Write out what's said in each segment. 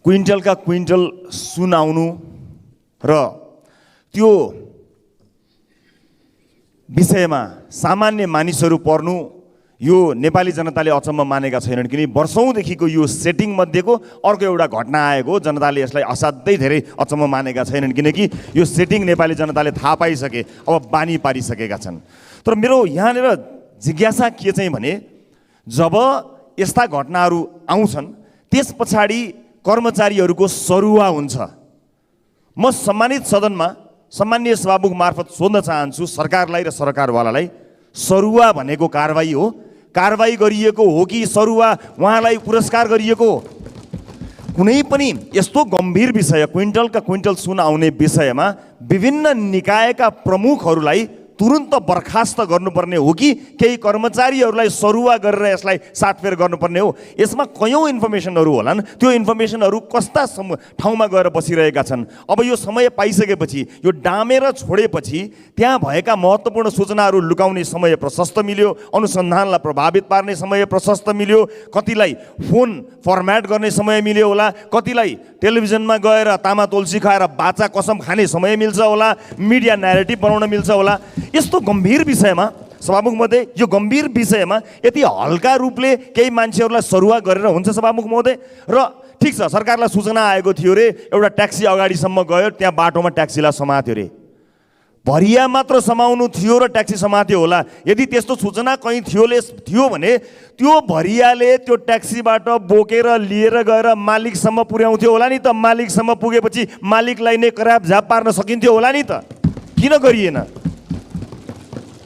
क्विन्टलका quintal सुन आउनु र त्यो विषयमा सामान्य मानिसहरू पर्नु यो नेपाली जनताले अचम्म मानेका छैनन्। किन वर्षौँदेखिको यो सेटिङ मध्येको अर्को एउटा घटना आएको हो। जनताले यसलाई असाध्यै धेरै अचम्म मानेका छैनन् किनकि यो सेटिङ नेपाली जनताले थाहा पाइसके, अब बानी पारिसकेका छन्। तर मेरो यहाँनिर जिज्ञासा के चाहिँ भने, जब यस्ता घटनाहरू आउँछन् त्यस पछाडि कर्मचारीहरूको सरुवा हुन्छ। म सम्मानित सदनमा सम्मानीय सभामुख मार्फत सोध्न चाहन्छु सरकारलाई र सरकारवालालाई, सरुवा भनेको कारबाही हो, कारबाही गरिएको हो कि सरुवा उहाँलाई पुरस्कार गरिएको हो? कुनै पनि यस्तो गम्भीर विषय क्विन्टलका क्विन्टल सुन आउने विषयमा विभिन्न निकायका प्रमुखहरूलाई तुरुन्त बर्खास्त गर्नुपर्ने हो कि केही कर्मचारीहरूलाई सरुवा गरेर यसलाई साटफेर गर्नुपर्ने हो? यसमा कयौँ इन्फर्मेसनहरू होलान्, त्यो इन्फर्मेसनहरू कस्ता ठाउँमा गएर बसिरहेका छन्। अब यो समय पाइसकेपछि, यो डामेर छोडेपछि त्यहाँ भएका महत्त्वपूर्ण सूचनाहरू लुकाउने समय प्रशस्त मिल्यो, अनुसन्धानलाई प्रभावित पार्ने समय प्रशस्त मिल्यो, कतिलाई फोन फर्म्याट गर्ने समय मिल्यो होला, कतिलाई टेलिभिजनमा गएर तामा तुलसी खाएर बाचा कसम खाने समय मिल्छ होला, मिडिया न्यारेटिभ बनाउन मिल्छ होला। यस्तो गम्भीर विषयमा सभामुख महोदय, यो गम्भीर विषयमा यति हल्का रूपले केही मान्छेहरूलाई सरुवा गरेर हुन्छ सभामुख महोदय? र ठिक छ, सरकारलाई सूचना आएको थियो रे, एउटा ट्याक्सी अगाडिसम्म गयो, त्यहाँ बाटोमा ट्याक्सीलाई समात्यो रे, भरिया मात्र समाउनु थियो र ट्याक्सी समात्यो होला। यदि त्यस्तो सूचना कहीँ थियो भने त्यो भरियाले त्यो ट्याक्सीबाट बोकेर लिएर गएर मालिकसम्म पुर्याउँथ्यो होला नि त। मालिकसम्म पुगेपछि मालिकलाई नै कराप झाप पार्न सकिन्थ्यो होला नि त, किन गरिएन?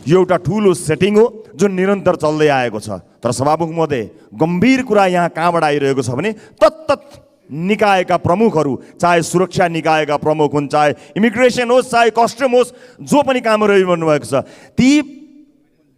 यो एउटा ठुलो सेटिङ हो जुन निरन्तर चल्दै आएको छ। तर सभामुख महोदय, गम्भीर कुरा यहाँ कहाँबाट आइरहेको छ भने तत्त निकायका प्रमुखहरू, चाहे सुरक्षा निकायका प्रमुख हुन्, चाहे इमिग्रेसन होस्, चाहे कस्टम होस्, जो पनि कामहरू गर्नुभएको छ, ती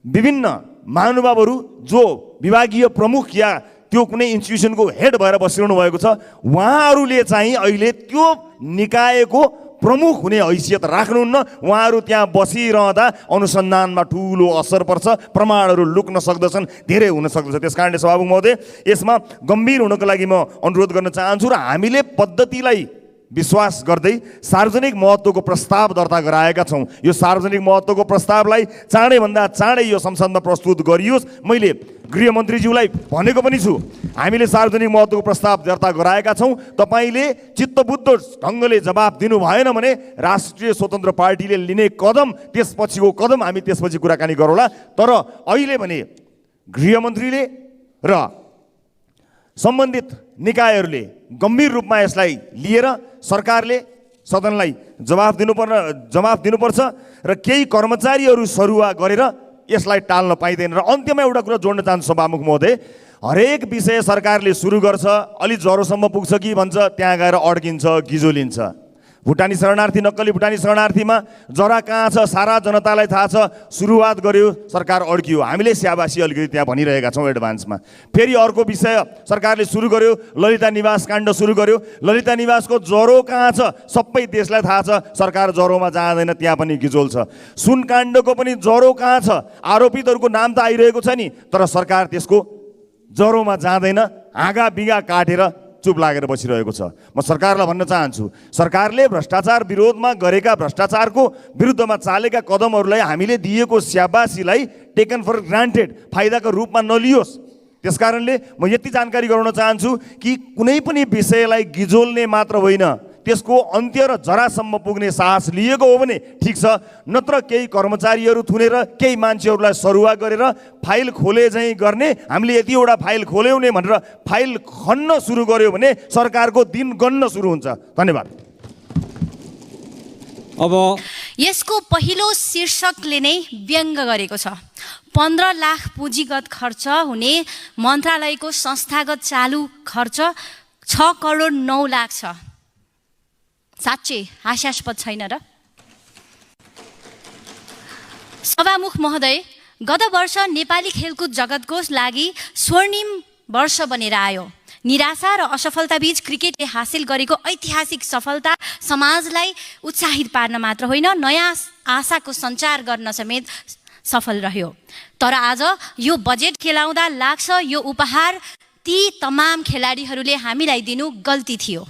विभिन्न महानुभावहरू जो विभागीय प्रमुख या त्यो कुनै इन्स्टिट्युसनको हेड भएर बसिरहनु भएको छ, उहाँहरूले चाहिँ अहिले त्यो निकायको प्रमुख हुने हैसियत राख्नुहुन्न। उहाँहरू त्यहाँ बसिरहँदा अनुसन्धानमा ठुलो असर पर्छ, प्रमाणहरू लुक्न सक्दछन्, धेरै हुन सक्दछ। त्यस कारणले सभामुख महोदय, यसमा गम्भीर हुनको लागि म अनुरोध गर्न चाहन्छु र हामीले पद्धतिलाई विश्वास गर्दै सार्वजनिक महत्त्वको प्रस्ताव दर्ता गराएका छौँ। यो सार्वजनिक महत्त्वको प्रस्तावलाई चाँडैभन्दा चाँडै यो संसदमा प्रस्तुत गरियोस्। मैले गृहमन्त्रीज्यूलाई भनेको पनि छु, हामीले सार्वजनिक महत्त्वको प्रस्ताव दर्ता गराएका छौँ। तपाईँले चित्तबुद्ध ढङ्गले जवाब दिनु भएन भने राष्ट्रिय स्वतन्त्र पार्टीले लिने कदम, त्यसपछिको कदम हामी त्यसपछि कुराकानी गरौँला। तर अहिले भने गृहमन्त्रीले र सम्बन्धित निकायहरूले गम्भीर रूपमा यसलाई लिएर सरकारले सदनलाई जवाफ दिनुपर्छ र केही कर्मचारीहरू सरुवा गरेर यसलाई टाल्न पाइँदैन। र अन्त्यमा एउटा कुरा जोड्न चाहन्छु सभामुख महोदय, हरेक विषय सरकारले सुरु गर्छ, अलि ज्वरोसम्म पुग्छ कि भन्छ, त्यहाँ गएर अड्किन्छ, गिजोलिन्छ। भुटानी शरणार्थी, नक्कली भुटानी शरणार्थीमा जरा कहाँ छ सारा जनतालाई थाहा छ, सुरुवात गर्यो सरकार अड्कियो, हामीले स्याबासी अलिकति त्यहाँ भनिरहेका छौँ एडभान्समा। फेरि अर्को विषय सरकारले सुरु गर्यो, ललिता निवास काण्ड सुरु गर्यो, ललिता निवासको ज्वरो कहाँ छ सबै देशलाई थाहा छ, सरकार ज्वरोमा जाँदैन, त्यहाँ पनि गिजोल छ। सुन काण्डको पनि ज्वरो कहाँ छ, आरोपितहरूको नाम त आइरहेको छ नि, तर सरकार त्यसको ज्वरोमा जाँदैन, हाँगा बिगा काटेर चुप लागेर बसिरहेको छ। म सरकारलाई भन्न चाहन्छु, सरकारले भ्रष्टाचार विरोधमा गरेका, भ्रष्टाचारको विरुद्धमा चालेका कदमहरूलाई हामीले दिएको स्याबासीलाई टेकन फर ग्रान्टेड, फाइदाको रूपमा नलियोस्। त्यसकारणले म यति जानकारी गराउन चाहन्छु कि कुनै पनि विषयलाई गिजोल्ने मात्र होइन, त्यसको अन्त्य र जरासम्म पुग्ने साहस लिएको हो भने ठिक छ, नत्र केही कर्मचारीहरू थुनेर केही मान्छेहरूलाई सरुवा गरेर फाइल खोले चाहिँ गर्ने, हामीले यतिवटा फाइल खोल्यौँ नि भनेर फाइल खन्न सुरु गर्यो भने सरकारको दिन गन्न सुरु हुन्छ। धन्यवाद। अब यसको पहिलो शीर्षकले नै व्यङ्ग गरेको छ, 15 लाख पुँजीगत खर्च हुने मन्त्रालयको संस्थागत चालु खर्च 6 करोड 9 लाख छ। साँच्चै हास्यास्पद छैन र? सभामुख महोदय, गत वर्ष नेपाली खेलकुद जगतको लागि स्वर्णिम वर्ष बनेर आयो। निराशा र असफलता बीच क्रिकेटले हासिल गरेको ऐतिहासिक सफलता समाजलाई उत्साहित पार्न मात्र होइन, नयाँ आशाको सञ्चार गर्न समेत सफल रह्यो। तर आज यो बजेट खेलाउँदा लाग्छ यो उपहार ती तमाम खेलाडीहरूले हामीलाई दिनु गल्ती थियो।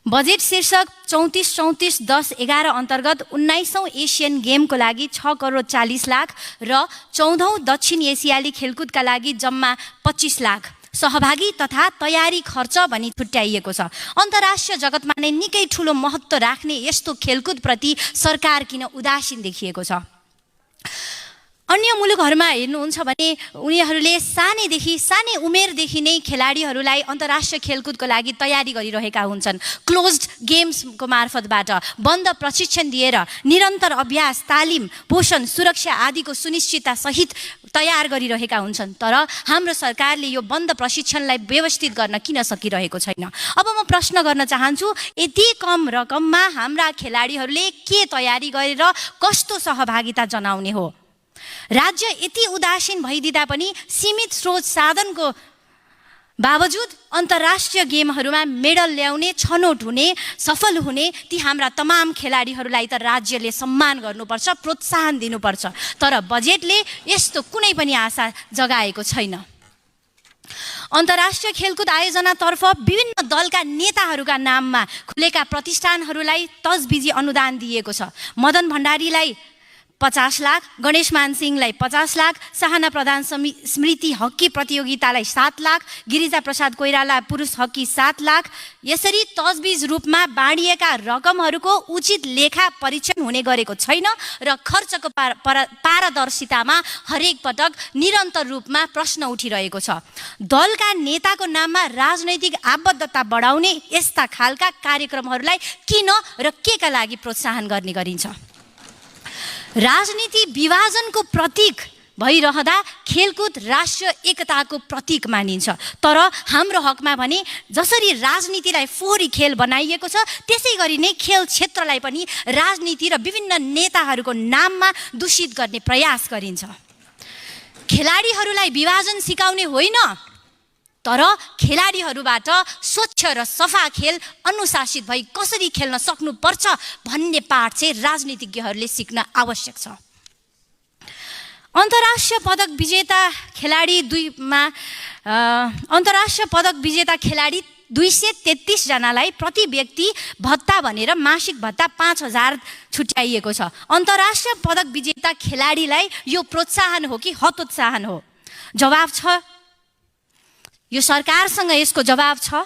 बजेट शीर्षक 34-34-10-11 अन्तर्गत 19औं एसियन गेमको लागि 6 करोड 40 लाख र 14औं दक्षिण एसियाली खेलकुदका लागि जम्मा 25 लाख सहभागी तथा तयारी खर्च भनी छुट्याइएको छ। अन्तर्राष्ट्रिय जगतमा नै निकै ठुलो महत्त्व राख्ने यस्तो खेलकुदप्रति सरकार किन उदासीन देखिएको छ? अन्य मुलुकहरूमा हेर्नुहुन्छ भने उनीहरूले सानै उमेरदेखि नै खेलाडीहरूलाई अन्तर्राष्ट्रिय खेलकुदको लागि तयारी गरिरहेका हुन्छन्। क्लोज्ड गेम्सको मार्फतबाट बन्द प्रशिक्षण दिएर निरन्तर अभ्यास, तालिम, पोषण, सुरक्षा आदिको सुनिश्चितता सहित तयार गरिरहेका हुन्छन्। तर हाम्रो सरकारले यो बन्द प्रशिक्षणलाई व्यवस्थित गर्न किन सकिरहेको छैन? अब म प्रश्न गर्न चाहन्छु, यति कम रकममा हाम्रा खेलाडीहरूले के तयारी गरेर कस्तो सहभागिता जनाउने हो? राज्य यति उदासीन भइदिँदा पनि सीमित स्रोत साधनको बावजुद अन्तर्राष्ट्रिय गेमहरूमा मेडल ल्याउने, छनौट हुने, सफल हुने ती हाम्रा तमाम खेलाडीहरूलाई त राज्यले सम्मान गर्नुपर्छ, प्रोत्साहन दिनुपर्छ। तर बजेटले यस्तो कुनै पनि आशा जगाएको छैन। अन्तर्राष्ट्रिय खेलकुद आयोजनातर्फ विभिन्न दलका नेताहरूका नाममा खुलेका प्रतिष्ठानहरूलाई तजबिजी अनुदान दिएको छ। मदन भण्डारीलाई 50 लाख, गणेश मानसिंहलाई 50 लाख, साहना प्रधान स्मृति हकी प्रतियोगितालाई 7 लाख, गिरिजा प्रसाद कोइराला पुरुष हकी 7 लाख। यसरी तजबिज रूपमा बाँडिएका रकमहरूको उचित लेखा परीक्षण हुने गरेको छैन र खर्चको पारदर्शितामा हरेक पटक निरन्तर रूपमा प्रश्न उठिरहेको छ। दलका नेताको नाममा राजनैतिक आबद्धता बढाउने यस्ता खालका कार्यक्रमहरूलाई किन र केका लागि प्रोत्साहन गर्ने गरिन्छ? राजनीति विभाजनको प्रतीक भइरहँदा खेलकुद राष्ट्रिय एकताको प्रतीक मानिन्छ। तर हाम्रो हकमा भने जसरी राजनीतिलाई फोहोरी खेल बनाइएको छ, त्यसै गरी नै खेल क्षेत्रलाई पनि राजनीति र विभिन्न नेताहरूको नाममा दूषित गर्ने प्रयास गरिन्छ। खेलाडीहरूलाई विभाजन सिकाउने होइन, तर खेलाडीहरूबाट स्वच्छ र सफा खेल अनुशासित भई कसरी खेल्न सक्नुपर्छ भन्ने पाठ चाहिँ राजनीतिज्ञहरूले सिक्न आवश्यक छ। अन्तर्राष्ट्रिय पदक विजेता खेलाडी 233 जनालाई प्रति व्यक्ति भत्ता भनेर मासिक भत्ता 5,000 छुट्याइएको छ। अन्तर्राष्ट्रिय पदक विजेता खेलाडीलाई यो प्रोत्साहन हो कि हतोत्साहन हो? जवाब छ, यो सरकारसँग यसको जवाब छ।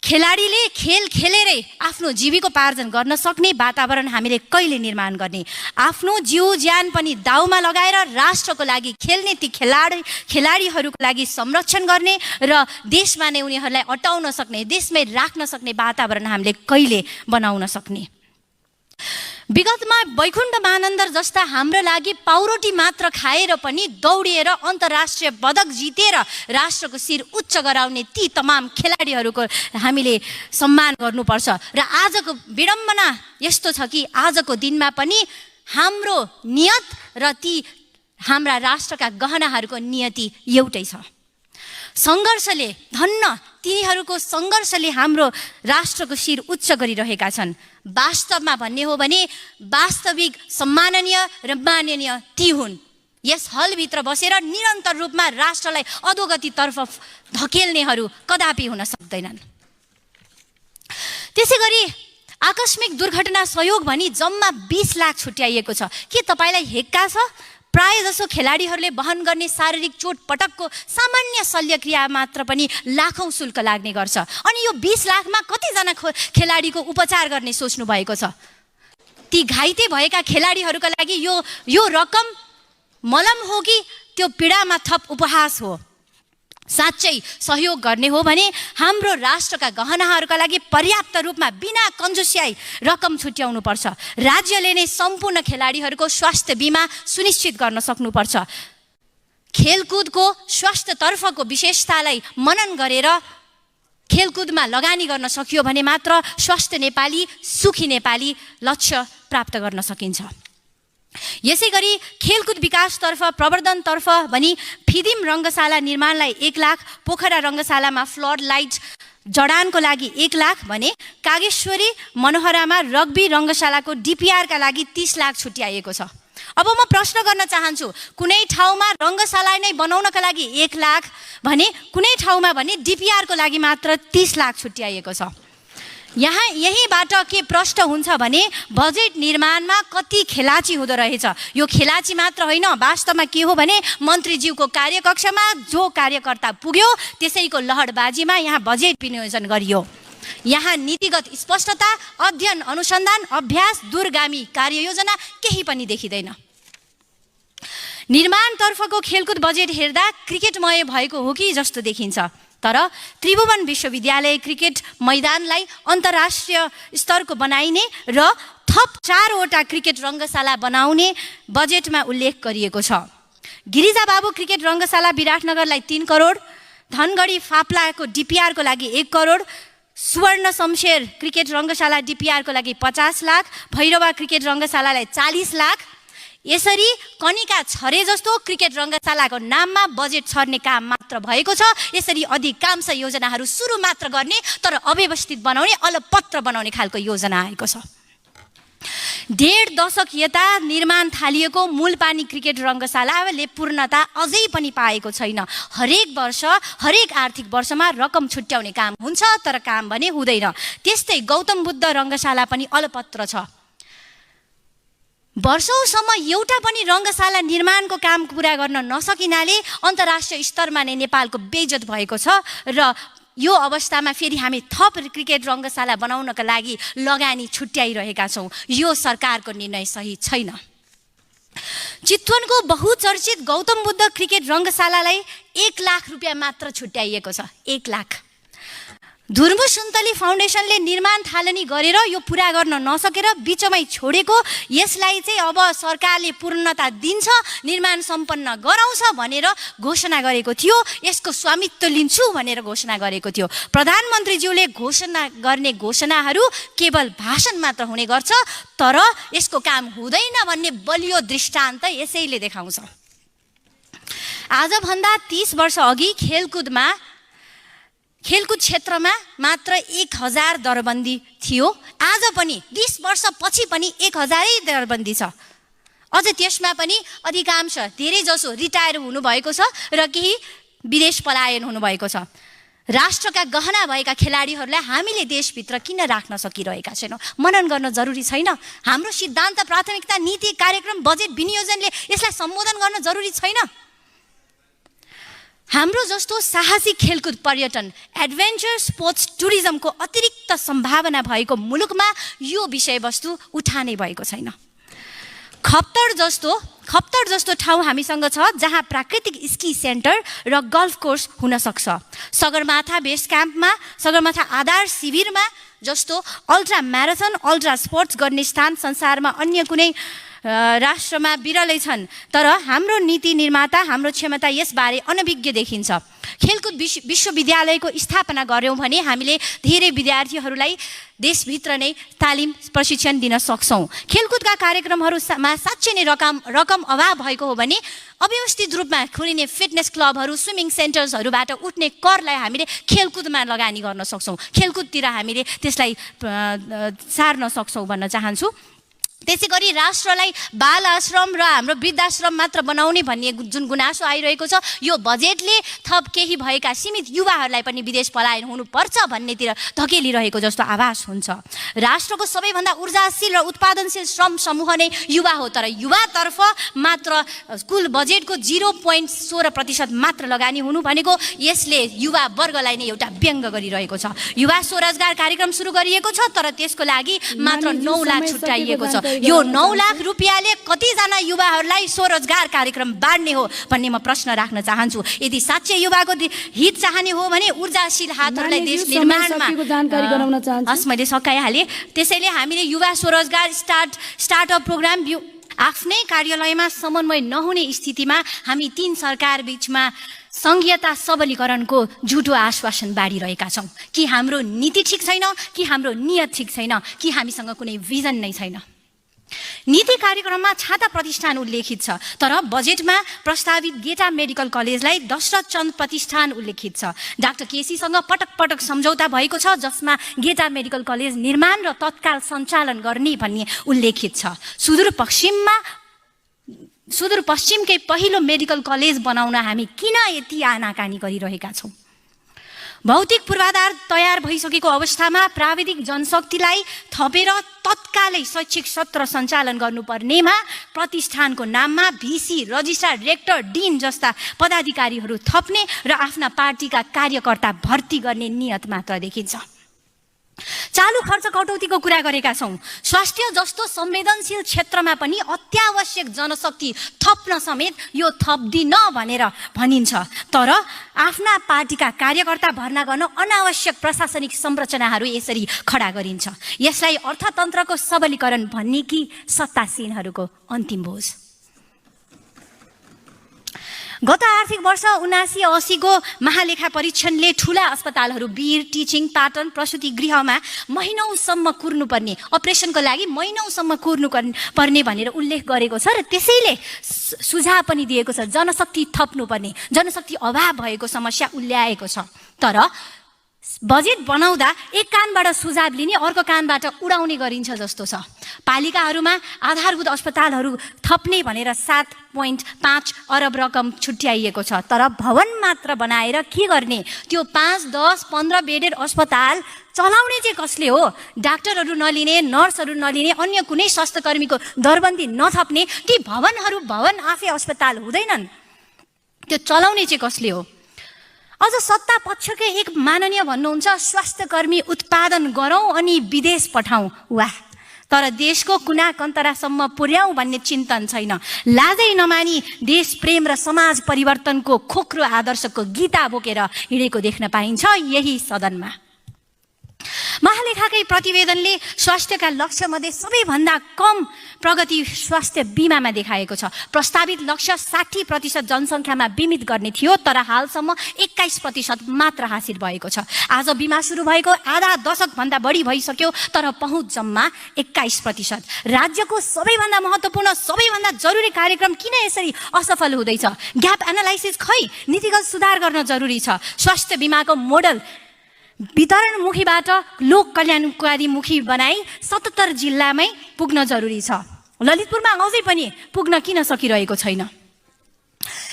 खेलाडीले खेल खेलेरै आफ्नो जीविकोपार्जन गर्न सक्ने वातावरण हामीले कहिले निर्माण गर्ने? आफ्नो जीव ज्यान पनि दाउमा लगाएर राष्ट्रको लागि खेल्ने ती खेलाडीहरूको लागि संरक्षण गर्ने र देशमा नै उनीहरूलाई अटाउन सक्ने, देशमै राख्न सक्ने वातावरण हामीले कहिले बनाउन सक्ने? विगतमा वैकुण्ठ मानन्दर जस्ता हाम्रो लागि पाउरोटी मात्र खाएर पनि दौडिएर अन्तर्राष्ट्रिय पदक जितेर राष्ट्रको शिर उच्च गराउने ती तमाम खेलाडीहरूको हामीले सम्मान गर्नुपर्छ। र आजको विडम्बना यस्तो छ कि आजको दिनमा पनि हाम्रो नियत र ती हाम्रा राष्ट्रका गहनाहरूको नियति एउटै छ। सङ्घर्षले, धन्न तिनीहरूको सङ्घर्षले हाम्रो राष्ट्रको शिर उच्च गरिरहेका छन्। वास्तवमा भन्ने हो भने वास्तविक सम्माननीय र माननीय ती हुन् यस हलभित्र बसेर निरन्तर रूपमा राष्ट्रलाई अधोगतितर्फ धकेल्नेहरू कदापि हुन सक्दैनन्। त्यसै गरी आकस्मिक दुर्घटना सहयोग भनी जम्मा 20 लाख छुट्याइएको छ। के तपाईँलाई हेक्का छ? प्राय जसो खेलाडीहरूले वहन गर्ने शारीरिक चोटपटकको सामान्य शल्यक्रिया मात्र पनि लाखौं शुल्क लाग्ने गर्छ। अनि यो 20 लाखमा कतिजना खेलाडीको उपचार गर्ने सोच्नु भएको छ? ती घाइते भएका खेलाडीहरूका लागि यो रकम मलम हो कि त्यो पीडामा थप उपहास हो? साँच्चै सहयोग गर्ने हो भने हाम्रो राष्ट्रका गहनाहरूका लागि पर्याप्त रूपमा बिना कन्जुस्याई रकम छुट्याउनु पर्छ। राज्यले नै सम्पूर्ण खेलाडीहरूको स्वास्थ्य बिमा सुनिश्चित गर्न सक्नुपर्छ। खेलकुदको स्वास्थ्यतर्फको विशेषतालाई मनन गरेर खेलकुदमा लगानी गर्न सकियो भने मात्र स्वस्थ नेपाली, सुखी नेपाली लक्ष्य प्राप्त गर्न सकिन्छ। यसै गरी खेलकुद विकासतर्फ, प्रवर्धनतर्फ भनी फिदिम रङ्गशाला निर्माणलाई 1 लाख, पोखरा रङ्गशालामा फ्लड लाइट जडानको लागि 1 लाख भने कागेश्वरी मनोहरामा रग्बी रङ्गशालाको डिपिआरका लागि 30 लाख छुट्याइएको छ। अब म प्रश्न गर्न चाहन्छु, कुनै ठाउँमा रङ्गशाला नै बनाउनका लागि 1 लाख भने कुनै ठाउँमा भने डिपिआरको लागि मात्र 30 लाख छुट्याइएको छ। यहीँबाट के प्रश्न हुन्छ भने बजेट निर्माणमा कति खेलाची हुँदो रहेछ। यो खेलाची मात्र होइन, वास्तवमा के हो भने मन्त्रीज्यूको कार्यकक्षमा जो कार्यकर्ता पुग्यो त्यसैको लहरबाजीमा यहाँ बजेट विनियोजन गरियो। यहाँ नीतिगत स्पष्टता, अध्ययन अनुसन्धान अभ्यास, दूरगामी कार्ययोजना केही पनि देखिँदैन। निर्माणतर्फको खेलकुद बजेट हेर्दा क्रिकेटमय भएको हो कि जस्तो देखिन्छ। तर त्रिभुवन विश्वविद्यालय क्रिकेट मैदानलाई अन्तर्राष्ट्रिय स्तरको बनाइने र थप 4वटा क्रिकेट रङ्गशाला बनाउने बजेटमा उल्लेख गरिएको छ। गिरिजाबाबु क्रिकेट रङ्गशाला विराटनगरलाई 3 करोड, धनगढी फाप्लाको डिपिआरको लागि 1 करोड, सुवर्ण शमशेर क्रिकेट रङ्गशाला डिपिआरको लागि 50 लाख, भैरवा क्रिकेट रङ्गशालालाई 40 लाख, यसरी कनिका छरे जस्तो क्रिकेट रङ्गशालाको नाममा बजेट छर्ने काम मात्र भएको छ। यसरी अधिकांश योजनाहरू सुरु मात्र गर्ने तर अव्यवस्थित बनाउने, अलपत्र बनाउने खालको योजना आएको छ। 1.5 दशक यता निर्माण थालिएको मूलपानी क्रिकेट रङ्गशालाले पूर्णता अझै पनि पाएको छैन। हरेक वर्ष हरेक आर्थिक वर्षमा रकम छुट्याउने काम हुन्छ तर काम भने हुँदैन। त्यस्तै गौतम बुद्ध रङ्गशाला पनि अलपत्र छ। वर्षौंसम्म एउटा पनि रङ्गशाला निर्माणको काम पुरा गर्न नसकिनाले अन्तर्राष्ट्रिय स्तरमा नै नेपालको बेइज्जत भएको छ र यो अवस्थामा फेरि हामी थप क्रिकेट रङ्गशाला बनाउनका लागि लगानी छुट्याइरहेका छौँ। यो सरकारको निर्णय सही छैन। चितवनको बहुचर्चित गौतम बुद्ध क्रिकेट रङ्गशालालाई 1 लाख रुपियाँ मात्र छुट्याइएको छ। 1 लाख। धुर्मु सुन्तली फाउन्डेसनले निर्माण थालनी गरेर यो पुरा गर्न नसकेर बिचमै छोडेको, यसलाई चाहिँ अब सरकारले पूर्णता दिन्छ, निर्माण सम्पन्न गराउँछ भनेर घोषणा गरेको थियो। यसको स्वामित्व लिन्छु भनेर घोषणा गरेको थियो। प्रधानमन्त्रीज्यूले घोषणा गर्ने घोषणाहरू केवल भाषण मात्र हुने गर्छ तर यसको काम हुँदैन भन्ने बलियो दृष्टान्त यसैले देखाउँछ। आजभन्दा 30 वर्ष अघि खेलकुद क्षेत्रमा मात्र 1000 दरबन्दी थियो। आज पनि 20 वर्षपछि पनि 1000 दरबन्दी छ। अझ त्यसमा पनि अधिकांश धेरै जसो रिटायर हुनुभएको छ र केही विदेश पलायन हुनुभएको छ। राष्ट्रका गहना भएका खेलाडीहरूलाई हामीले देशभित्र किन राख्न सकिरहेका छैनौँ? मनन गर्न जरुरी छैन? हाम्रो सिद्धान्त, प्राथमिकता, नीति, कार्यक्रम, बजेट विनियोजनले यसलाई सम्बोधन गर्न जरुरी छैन? हाम्रो जस्तो साहसिक खेलकुद पर्यटन, एडभेन्चर स्पोर्ट्स टुरिज्मको अतिरिक्त सम्भावना भएको मुलुकमा यो विषयवस्तु उठानै भएको छैन। खप्तर जस्तो ठाउँ हामीसँग छ जहाँ प्राकृतिक स्की सेन्टर र गल्फ कोर्स हुन सक्छ। सगरमाथा बेस क्याम्पमा, सगरमाथा आधार शिविरमा जस्तो अल्ट्रा म्याराथन, अल्ट्रा स्पोर्ट्स गर्ने स्थान संसारमा अन्य कुनै राष्ट्रमा बिरलै छन्। तर हाम्रो नीति निर्माता, हाम्रो क्षमता यसबारे अनभिज्ञ देखिन्छ। खेलकुद विश्वविद्यालयको स्थापना गऱ्यौँ भने हामीले धेरै विद्यार्थीहरूलाई देशभित्र नै तालिम प्रशिक्षण दिन सक्छौँ। खेलकुदका कार्यक्रमहरूमा साँच्चै नै रकम अभाव भएको हो भने अव्यवस्थित रूपमा खोलिने फिटनेस क्लबहरू, स्विमिङ सेन्टर्सहरूबाट उठ्ने करलाई हामीले खेलकुदमा लगानी गर्न सक्छौँ। खेलकुदतिर हामीले त्यसलाई सार्न सक्छौँ भन्न चाहन्छु। त्यसै गरी राष्ट्रलाई बाल आश्रम र हाम्रो वृद्धाश्रम मात्र बनाउने भन्ने जुन गुनासो आइरहेको छ, यो बजेटले थप केही भएका सीमित युवाहरूलाई पनि विदेश पलायन हुनुपर्छ भन्नेतिर धकेलिरहेको जस्तो आभास हुन्छ। राष्ट्रको सबैभन्दा ऊर्जाशील र उत्पादनशील श्रम समूह नै युवा हो, तर युवातर्फ मात्र कुल बजेटको 0.16% मात्र लगानी हुनु भनेको यसले युवा वर्गलाई नै एउटा व्यङ्ग गरिरहेको छ। युवा स्वरोजगार कार्यक्रम सुरु गरिएको छ तर त्यसको लागि मात्र 9 लाख छुट्याइएको छ। यो 9 लाख रुपियाँले कतिजना युवाहरूलाई स्वरोजगार कार्यक्रम बाँड्ने हो भन्ने म प्रश्न राख्न चाहन्छु। यदि साँच्चै युवाको हित चाहने हो भने ऊर्जाशील हातहरूलाई देश निर्माणमा मैले सकाइहालेँ। त्यसैले हामीले युवा स्वरोजगार स्टार्टअप प्रोग्राम आफ्नै कार्यालयमा समन्वय नहुने स्थितिमा हामी 3 सरकार बीचमा संघीयता सबलीकरणको झुटो आश्वासन बाँडिरहेका छौँ। कि हाम्रो नीति ठिक छैन, कि हाम्रो नियत ठिक छैन, कि हामीसँग कुनै भिजन नै छैन। नीति कार्यक्रममा छाता प्रतिष्ठान उल्लेखित छ तर बजेटमा प्रस्तावित गेटा मेडिकल कलेजलाई दशरथ चन्द प्रतिष्ठान उल्लेखित छ। डाक्टर केसीसँग पटक पटक सम्झौता भएको छ जसमा गेटा मेडिकल कलेज निर्माण र तत्काल सञ्चालन गर्ने भन्ने उल्लेखित छ। सुदूरपश्चिममा सुदूरपश्चिमकै पहिलो मेडिकल कलेज बनाउन हामी किन यति आनाकानी गरिरहेका छौँ? भौतिक पूर्वाधार तयार भइसकेको अवस्थामा प्राविधिक जनशक्तिलाई थपेर तत्कालै शैक्षिक सत्र सञ्चालन गर्नुपर्नेमा प्रतिष्ठानको नाममा भिसी, रजिस्ट्रार, रेक्टर, डिन जस्ता पदाधिकारीहरू थप्ने र आफ्ना पार्टीका कार्यकर्ता भर्ती गर्ने नियत मात्र देखिन्छ। चालु खर्च कटौतीको कुरा गरेका छौँ। स्वास्थ्य जस्तो संवेदनशील क्षेत्रमा पनि अत्यावश्यक जनशक्ति थप्न समेत यो थप्दिन भनेर भनिन्छ, तर आफ्ना पार्टीका कार्यकर्ता भर्ना गर्न अनावश्यक प्रशासनिक संरचनाहरू यसरी खडा गरिन्छ। यसलाई अर्थतन्त्रको सबलीकरण भन्ने कि सत्तासीनहरूको अन्तिम भोज? गत आर्थिक वर्ष 79-80 को महालेखा परीक्षणले ठूला अस्पतालहरू वीर, टिचिङ, पाटन, प्रसुति गृहमा महिनौसम्म कुर्नुपर्ने, अपरेसनको लागि महिनौसम्म कुर्नुपर्ने भनेर उल्लेख गरेको छ र त्यसैले सुझाव पनि दिएको छ जनशक्ति थप्नुपर्ने, जनशक्ति अभाव भएको समस्या उल्याएको छ। तर बजेट बनाउँदा एक कानबाट सुझाव लिने अर्को कानबाट उडाउने गरिन्छ जस्तो छ। पालिकाहरूमा आधारभूत अस्पतालहरू थप्ने भनेर 7.5 अरब रकम छुट्याइएको छ, तर भवन मात्र बनाएर के गर्ने? त्यो 5, 10, 15 बेडेड अस्पताल चलाउने चाहिँ कसले हो? डाक्टरहरू नलिने, नर्सहरू नलिने, अन्य कुनै स्वास्थ्यकर्मीको दरबन्दी नथप्ने ती भवन आफै अस्पताल हुँदैनन्। त्यो चलाउने चाहिँ कसले हो? अझ सत्ता पक्षकै एक माननीय भन्नुहुन्छ स्वास्थ्यकर्मी उत्पादन गरौँ अनि विदेश पठाउँ। वाह, तर देशको कुना कन्तरासम्म पुर्याउँ भन्ने चिन्तन छैन। लाजै नमानी देश प्रेम र समाज परिवर्तनको खोक्रो आदर्शको गीता बोकेर हिँडेको देख्न पाइन्छ यही सदनमा। महालेखाकै प्रतिवेदनले स्वास्थ्यका लक्ष्यमध्ये सबैभन्दा कम प्रगति स्वास्थ्य बिमामा देखाएको छ। प्रस्तावित लक्ष्य 60% जनसङ्ख्यामा बीमित गर्ने थियो, तर हालसम्म 21% मात्र हासिल भएको छ। आज बिमा सुरु भएको आधा दशकभन्दा बढी भइसक्यो, तर पहुँच जम्मा 21%। राज्यको सबैभन्दा महत्त्वपूर्ण, सबैभन्दा जरुरी कार्यक्रम किन यसरी असफल हुँदैछ? ग्याप एनालाइसिस खै? नीतिगत सुधार गर्न जरुरी छ। स्वास्थ्य बिमाको मोडल वितरणमुखीबाट लोक कल्याणकारीमुखी बनाई 77 जिल्लामै पुग्न जरुरी छ। ललितपुरमा अझै पनि पुग्न किन सकिरहेको छैन?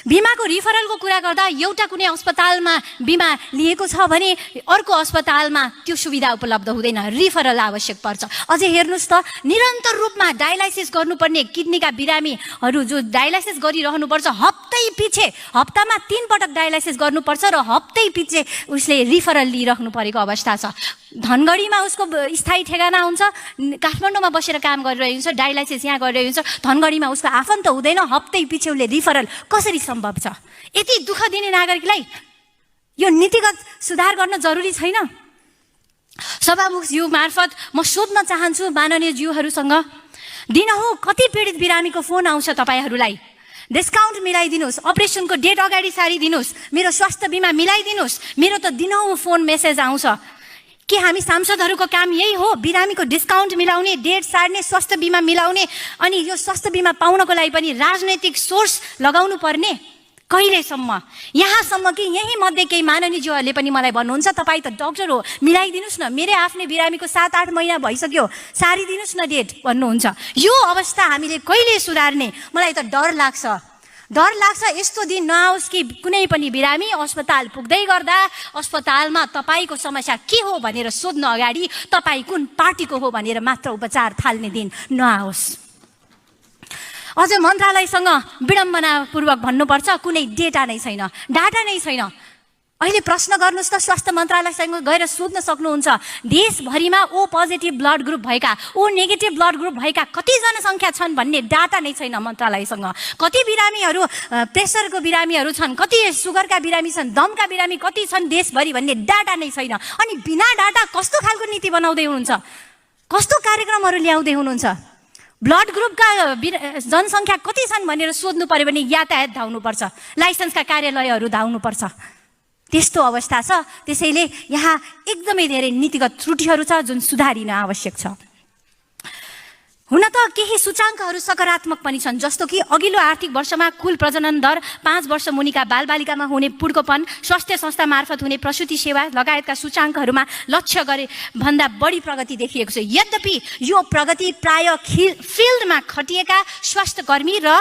बिमाको रिफरलको कुरा गर्दा एउटा कुनै अस्पतालमा बिमा लिएको छ भने अर्को अस्पतालमा त्यो सुविधा उपलब्ध हुँदैन, रिफरल आवश्यक पर्छ। अझै हेर्नुहोस् त, निरन्तर रूपमा डायलाइसिस गर्नुपर्ने किडनीका बिरामीहरू जो डायलाइसिस गरिरहनुपर्छ, हप्तामा 3 पटक डायलाइसिस गर्नुपर्छ र हप्तै पछि उसले रिफरल लिइराख्नु परेको अवस्था छ। धनगढीमा उसको स्थायी ठेगाना हुन्छ, काठमाडौँमा बसेर काम गरिरहेको हुन्छ, डायलाइसिस यहाँ गरिरहेको हुन्छ, धनगढीमा उसको आफन्त हुँदैन, हप्तै पछि उसले रिफरल कसरी सम्भव छ? यति दुःख दिने नागरिकलाई यो नीतिगत सुधार गर्न जरुरी छैन? सभामुखज्यू मार्फत म सोध्न चाहन्छु माननीय ज्यूहरूसँग, दिनहुँ कति पीडित बिरामीको फोन आउँछ तपाईँहरूलाई? डिस्काउन्ट मिलाइदिनुहोस्, अपरेसनको डेट अगाडि सारिदिनुहोस्, मेरो स्वास्थ्य बिमा मिलाइदिनुहोस्। मेरो त दिनहुँ फोन मेसेज आउँछ। के हामी सांसदहरूको काम यही हो? बिरामीको डिस्काउन्ट मिलाउने, डेट सार्ने, स्वास्थ्य बिमा मिलाउने, अनि यो स्वास्थ्य बिमा पाउनको लागि पनि राजनैतिक सोर्स लगाउनु पर्ने? कहिलेसम्म? यहाँसम्म कि यही मध्ये केही माननीयज्यूहरूले पनि मलाई भन्नुहुन्छ, तपाईँ त डाक्टर हो, मिलाइदिनुहोस् न, मेरो आफ्नै बिरामीको 7-8 महिना भइसक्यो, सारिदिनुहोस् न डेट भन्नुहुन्छ। यो अवस्था हामीले कहिले सुधार्ने? मलाई त डर लाग्छ यस्तो दिन नआओस् कि कुनै पनि बिरामी अस्पताल पुग्दै गर्दा अस्पतालमा तपाईँको समस्या के हो भनेर सोध्न अगाडि तपाईँ कुन पार्टीको हो भनेर मात्र उपचार थाल्ने दिन नआओस्। अझ मन्त्रालयसँग विडम्बनापूर्वक भन्नुपर्छ, कुनै डाटा नै छैन। अहिले प्रश्न गर्नुहोस् त, स्वास्थ्य मन्त्रालयसँग गएर सोध्न सक्नुहुन्छ, देशभरिमा ओ पोजिटिभ ब्लड ग्रुप भएका, ओ नेगेटिभ ब्लड ग्रुप भएका कति जनसङ्ख्या छन् भन्ने डाटा नै छैन मन्त्रालयसँग। कति बिरामीहरू प्रेसरको बिरामीहरू छन्, कति सुगरका बिरामी छन्, दमका बिरामी कति छन् देशभरि भन्ने डाटा नै छैन। अनि बिना डाटा कस्तो खालको नीति बनाउँदै हुनुहुन्छ? कस्तो कार्यक्रमहरू ल्याउँदै हुनुहुन्छ? ब्लड ग्रुपका जनसङ्ख्या कति छन् भनेर सोध्नु पर्यो भने यातायात धाउनुपर्छ, लाइसेन्सका कार्यालयहरू धाउनुपर्छ। त्यस्तो अवस्था छ। त्यसैले यहाँ एकदमै धेरै नीतिगत त्रुटिहरू छ जुन सुधारिन आवश्यक छ। हुन त केही सूचाङ्कहरू सकारात्मक पनि छन्, जस्तो कि अघिल्लो आर्थिक वर्षमा कुल प्रजनन दर, 5 वर्ष मुनिका बालबालिकामा हुने पुड्कोपन, स्वास्थ्य संस्था मार्फत हुने प्रसुति सेवा लगायतका सूचाङ्कहरूमा लक्ष्य गरे भन्दा बढी प्रगति देखिएको छ। यद्यपि यो प्रगति प्राय फिल्डमा खटिएका स्वास्थ्य कर्मी र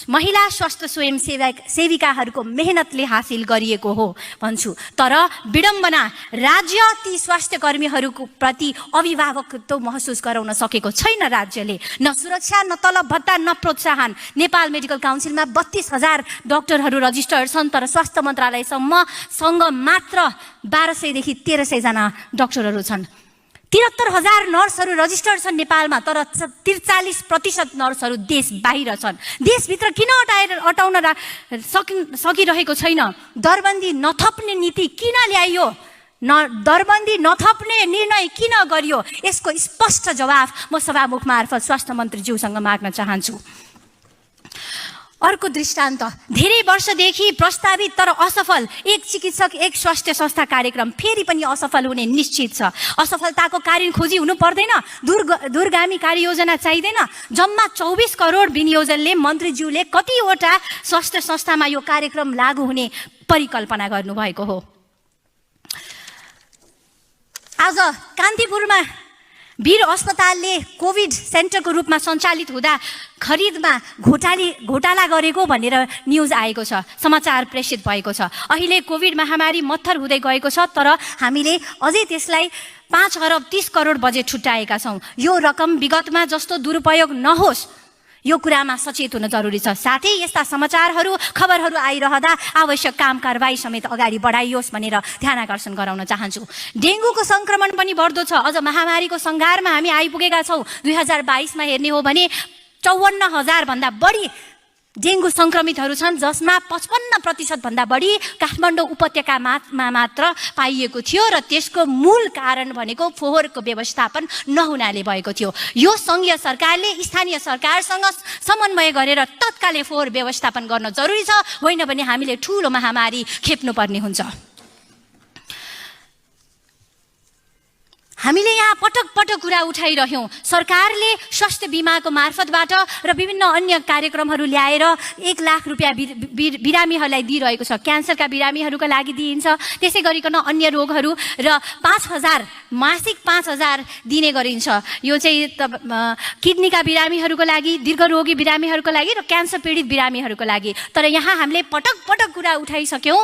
महिला स्वास्थ्य स्वयंसेविकाहरूको मेहनतले हासिल गरिएको हो भन्छु। तर विडम्बना, राज्य ती स्वास्थ्य कर्मीहरूको प्रति अभिभावकत्व महसुस गराउन सकेको छैन। राज्यले न सुरक्षा, न तलब भत्ता, न प्रोत्साहन। नेपाल मेडिकल काउन्सिलमा 32,000 डाक्टरहरू रजिस्टर्ड छन्, तर स्वास्थ्य मन्त्रालयसँग मात्र 1200 देखि 1300 जना डाक्टरहरू छन्। 73,000 नर्सहरू रजिस्टर्ड छन् नेपालमा, तर 43% नर्सहरू देश बाहिर छन्। देशभित्र किन अटाउन सकिरहेको छैन? दरबन्दी नथप्ने नीति किन ल्याइयो? दरबन्दी नथप्ने निर्णय किन गरियो? यसको स्पष्ट जवाफ म सभामुख मार्फत स्वास्थ्य मन्त्रीज्यूसँग माग्न चाहन्छु। अर्को दृष्टान्त, धेरै वर्षदेखि प्रस्तावित तर असफल एक चिकित्सक एक स्वास्थ्य संस्था कार्यक्रम फेरि पनि असफल हुने निश्चित छ। असफलताको कारण खोजी हुनु पर्दैन, दूरगामी कार्ययोजना चाहिँदैन। जम्मा 24 करोड विनियोजनले मन्त्रीज्यूले कतिवटा स्वास्थ्य संस्थामा यो कार्यक्रम लागू हुने परिकल्पना गर्नुभएको हो। आज कान्तिपुरमा वीर अस्पतालले कोभिड सेन्टरको रूपमा सञ्चालित हुँदा खरिदमा घोटाला गरेको भनेर न्युज आएको छ, समाचार प्रेषित भएको छ। अहिले कोभिड महामारी मत्थर हुँदै गएको छ, तर हामीले अझै त्यसलाई 5 अरब 30 करोड बजेट छुट्याएका छौँ। यो रकम विगतमा जस्तो दुरुपयोग नहोस्, यो कुरामा सचेत हुन जरुरी छ। साथै यस्ता समाचारहरू, खबरहरू आइरहँदा आवश्यक काम कारबाही समेत अगाडि बढाइयोस् भनेर ध्यान आकर्षण गराउन चाहन्छु। डेङ्गुको संक्रमण पनि बढ्दो छ। अझ महामारीको सङ्घारमा हामी आइपुगेका छौँ। 2022मा हेर्ने हो भने 54,000 भन्दा बढी डेङ्गु सङ्क्रमितहरू छन्, जसमा 55% भन्दा बढी काठमाडौँ उपत्यकामा मात्र पाइएको थियो, र त्यसको मूल कारण भनेको फोहोरको व्यवस्थापन नहुनाले भएको थियो। यो सङ्घीय सरकारले स्थानीय सरकारसँग समन्वय गरेर तत्कालै फोहोर व्यवस्थापन गर्न जरुरी छ, होइन भने हामीले ठुलो महामारी खेप्नुपर्ने हुन्छ। हामीले यहाँ पटक पटक कुरा उठाइरह्यौँ। सरकारले स्वास्थ्य बिमाको मार्फतबाट र विभिन्न अन्य कार्यक्रमहरू ल्याएर 1 लाख रुपियाँ बिरामीहरूलाई दिइरहेको छ। क्यान्सरका बिरामीहरूका लागि दिइन्छ, त्यसै गरिकन अन्य रोगहरू, र 5,000 मासिक 5,000 दिने गरिन्छ। यो चाहिँ किडनीका बिरामीहरूको लागि, दीर्घरोगी बिरामीहरूको लागि र क्यान्सर पीडित बिरामीहरूको लागि। तर यहाँ हामीले पटक पटक कुरा उठाइसक्यौँ,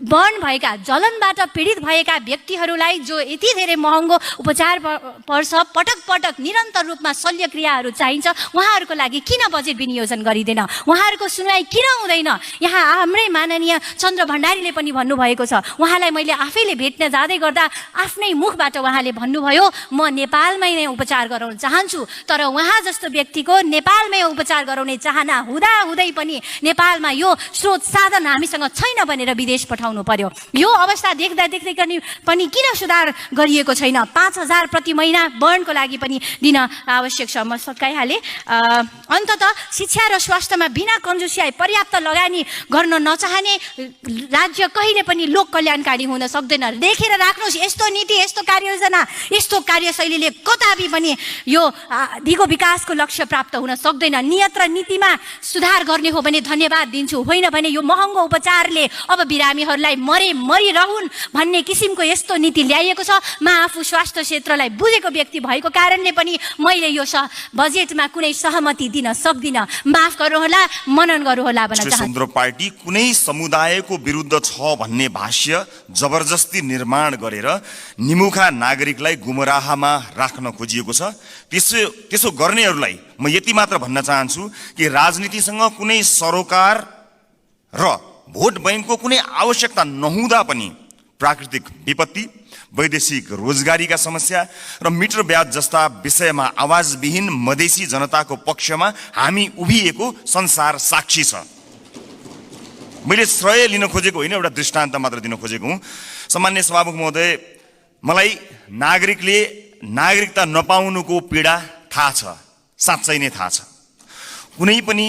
बर्न भएका, जलनबाट पीडित भएका व्यक्तिहरूलाई जो यति धेरै महँगो उपचार पर्छ, पटक पटक निरन्तर रूपमा शल्यक्रियाहरू चाहिन्छ, उहाँहरूको लागि किन बजेट विनियोजन गरिँदैन? उहाँहरूको सुनवाई किन हुँदैन? यहाँ हाम्रै माननीय चन्द्र भण्डारीले पनि भन्नुभएको छ। उहाँलाई मैले आफैले भेट्न जाँदै गर्दा आफ्नै मुखबाट उहाँले भन्नुभयो, म नेपालमै नै उपचार गराउन चाहन्छु। तर उहाँ जस्तो व्यक्तिको नेपालमै उपचार गराउने चाहना हुँदाहुँदै पनि नेपालमा यो स्रोत साधन हामीसँग छैन भनेर विदेश पठाउनु पर्यो। यो अवस्था देख्दा पनि किन सुधार गरिएको छैन? 5,000 प्रति महिना बर्नको लागि पनि दिन आवश्यक छ। म सकाइहालेँ। अन्ततः शिक्षा र स्वास्थ्यमा बिना कन्जुसियाई पर्याप्त लगानी गर्न नचाहने राज्य कहिले पनि लोक कल्याणकारी हुन सक्दैन। देखेर राख्नुहोस्, यस्तो नीति, यस्तो कार्ययोजना, यस्तो कार्यशैलीले कदापि पनि यो दिगो विकासको लक्ष्य प्राप्त हुन सक्दैन। नियत र नीतिमा सुधार गर्ने हो भने धन्यवाद दिन्छु, होइन भने यो महँगो उपचारले अब बिरामीहरूलाई मरिरहन् भन्ने किसिमको यस्तो नीति ल्याइएको छ। म आफू स्वास्थ्य क्षेत्रलाई बुझेको व्यक्ति भएको कारणले पनि मैले यो बजेटमा कुनै सहमति दिन सक्दिनँ। माफ गर्नुहोला, मनन गर्नुहोला भन्न चाहन्छु। स्वतन्त्र पार्टी कुनै समुदायको विरुद्ध छ भन्ने भाष्य जबरजस्ती निर्माण गरेर निमुखा नागरिकलाई गुमराहमा राख्न खोजिएको छ। त्यसो गर्नेहरूलाई म यति मात्र भन्न चाहन्छु कि राजनीतिसँग कुनै सरोकार र भोट बैंकको कुनै आवश्यकता नहुँदा पनि प्राकृतिक विपत्ति, वैदेशिक रोजगारीका समस्या र मिटर ब्याज जस्ता विषयमा आवाजविहीन मधेसी जनताको पक्षमा हामी उभिएको संसार साक्षी छ। मैले श्रेय लिन खोजेको होइन, एउटा दृष्टान्त मात्र दिन खोजेको हुँ। सामान्य सभामुख महोदय, मलाई नागरिकले नागरिकता नपाउनुको पीडा थाहा छ, साँच्चै नै थाहा छ। कुनै पनि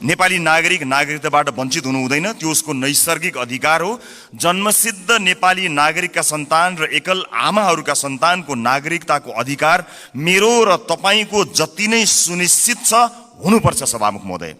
नेपाली नागरिक नागरिकताबाट वञ्चित हुनु हुँदैन, त्यो उसको नैसर्गिक अधिकार हो। जन्मसिद्ध नेपाली नागरिकका सन्तान र एकल आमाहरूका सन्तानको नागरिकताको अधिकार मेरो र तपाईँको जति नै सुनिश्चित छ हुनुपर्छ सभामुख महोदय।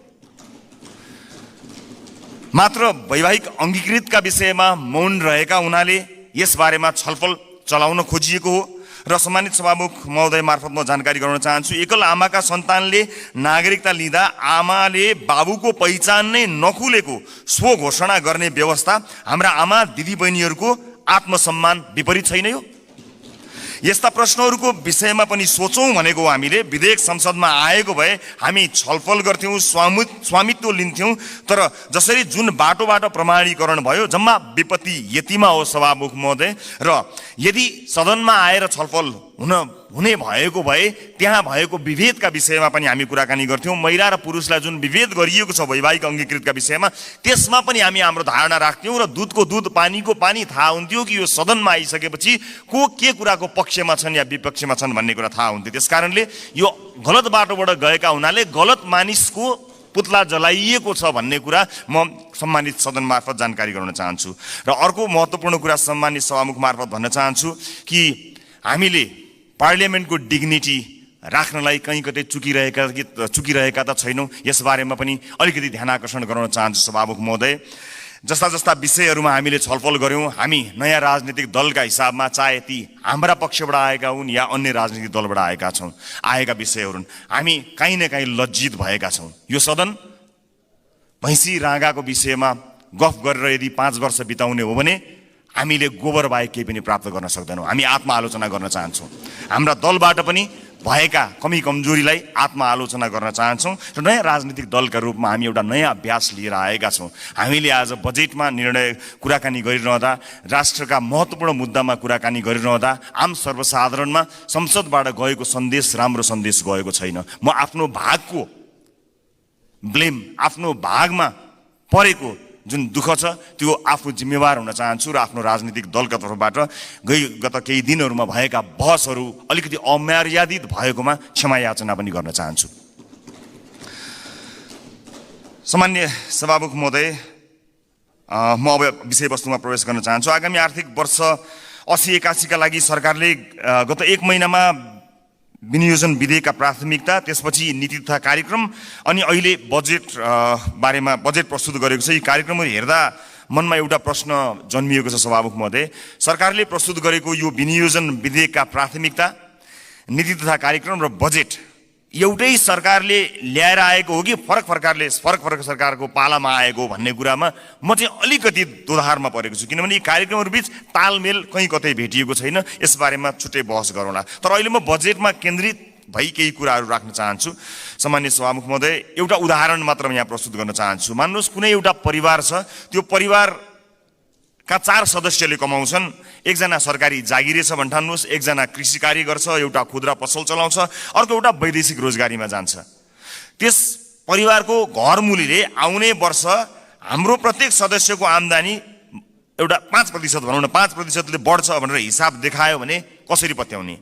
मात्र वैवाहिक अङ्गीकृतका विषयमा मौन रहेका हुनाले यसबारेमा छलफल चलाउन खोजिएको हो र सम्मानित सभामुख महोदय मार्फत म जानकारी गराउन चाहन्छु, एकल आमाका सन्तानले नागरिकता लिँदा आमाले बाबुको पहिचान नै नखुलेको स्व घोषणा गर्ने व्यवस्था हाम्रा आमा दिदीबहिनीहरूको आत्मसम्मान विपरीत छैन यो? यस्ता प्रश्नहरूको विषयमा पनि सोचौँ भनेको हामीले। विधेयक संसदमा आएको भए हामी छलफल गर्थ्यौँ, स्वामित्व लिन्थ्यौँ, तर जसरी जुन बाटोबाट प्रमाणीकरण भयो जम्मा विपत्ति यतिमा हो सभामुख महोदय। र यदि सदनमा आएर छलफल हुने भएको भए त्यहाँ भएको विभेदका विषयमा पनि हामी कुराकानी गर्थ्यौँ। महिला र पुरुषलाई जुन विभेद गरिएको छ वैवाहिक अङ्गीकृतका विषयमा त्यसमा पनि हामी हाम्रो धारणा राख्थ्यौँ र दुधको दुध पानीको पानी थाहा हुन्थ्यो कि यो सदनमा आइसकेपछि को के कुराको पक्षमा छन् या विपक्षमा छन् भन्ने कुरा थाहा हुन्थ्यो। त्यसकारणले यो गलत बाटोबाट गएका हुनाले गलत मानिसको पुतला जलाइएको छ भन्ने कुरा म सम्मानित सदन मार्फत जानकारी गराउन चाहन्छु। र अर्को महत्त्वपूर्ण कुरा सम्मानित सभामुख मार्फत भन्न चाहन्छु कि हामीले पार्लियामेन्टको डिग्निटी राख्नलाई कहीँ कतै चुकिरहेका त छैनौँ, यसबारेमा पनि अलिकति ध्यान आकर्षण गराउन चाहन्छु सभामुख महोदय। जस्ता जस्ता विषयहरूमा हामीले छलफल गऱ्यौँ, हामी नयाँ राजनीतिक दलका हिसाबमा चाहे ती हाम्रा पक्षबाट आएका हुन् या अन्य राजनीतिक दलबाट आएका विषयहरू हामी काहीँ न काहीँ लज्जित भएका छौँ। यो सदन भैँसी राँगाको विषयमा गफ गरेर यदि 5 वर्ष बिताउने हो भने हामीले गोबर बाहेक केही पनि प्राप्त गर्न सक्दैनौँ। हामी आत्मआलोचना गर्न चाहन्छौँ, हाम्रा दलबाट पनि भएका कमी कमजोरीलाई आत्मआलोचना गर्न चाहन्छौँ र नयाँ राजनीतिक दलका रूपमा हामी एउटा नयाँ अभ्यास लिएर आएका छौँ। हामीले आज बजेटमा कुराकानी गरिरहँदा, राष्ट्रका महत्त्वपूर्ण मुद्दामा कुराकानी गरिरहँदा आम सर्वसाधारणमा संसदबाट गएको सन्देश राम्रो सन्देश गएको छैन। म आफ्नो भागको ब्लेम, आफ्नो भागमा परेको जुन दुःख छ त्यो आफू जिम्मेवार हुन चाहन्छु र आफ्नो राजनीतिक दलका तर्फबाट गत केही दिनहरूमा भएका बहसहरू अलिकति अमर्यादित भएकोमा क्षमा याचना पनि गर्न चाहन्छु। सामान्य सभामुख महोदय, म अब विषयवस्तुमा प्रवेश गर्न चाहन्छु। आगामी आर्थिक वर्ष 80-81 का लागि सरकारले गत 1 महिनामा विनियोजन विधेयकका प्राथमिकता, त्यसपछि नीति तथा कार्यक्रम अनि अहिले बजेट बारेमा बजेट प्रस्तुत गरेको छ। यी कार्यक्रमहरू हेर्दा मनमा एउटा प्रश्न जन्मिएको छ सभामुख महोदय, सरकारले प्रस्तुत गरेको यो विनियोजन विधेयकका प्राथमिकता, नीति तथा कार्यक्रम र बजेट एउटै सरकारले ल्याएर आएको हो कि फरक सरकारको पालामा आएको भन्ने कुरामा म चाहिँ अलिकति दोधारमा परेको छु, किनभने यी कार्यक्रमहरू बीच तालमेल कहीँ कतै भेटिएको छैन। यसबारेमा छुट्टै बहस गरौँला। तर अहिले म बजेटमा केन्द्रित भई केही कुराहरू राख्न चाहन्छु। सामान्य सभामुख महोदय, एउटा उदाहरण मात्र यहाँ प्रस्तुत गर्न चाहन्छु। मान्नुहोस् कुनै एउटा परिवार छ, त्यो परिवार का 4 सदस्यले कमाउँछन्। एकजना सरकारी जागिरे छ भन्ठान्नुहोस्, एकजना कृषि कार्य गर्छ, एउटा खुद्रा पसल चलाउँछ, अर्को एउटा वैदेशिक रोजगारीमा जान्छ। त्यस परिवारको घरमुलीले आउने वर्ष हाम्रो प्रत्येक सदस्यको आम्दानी एउटा 5% भनौँ न 5%ले बढ्छ भनेर हिसाब देखायो भने कसरी पत्याउने?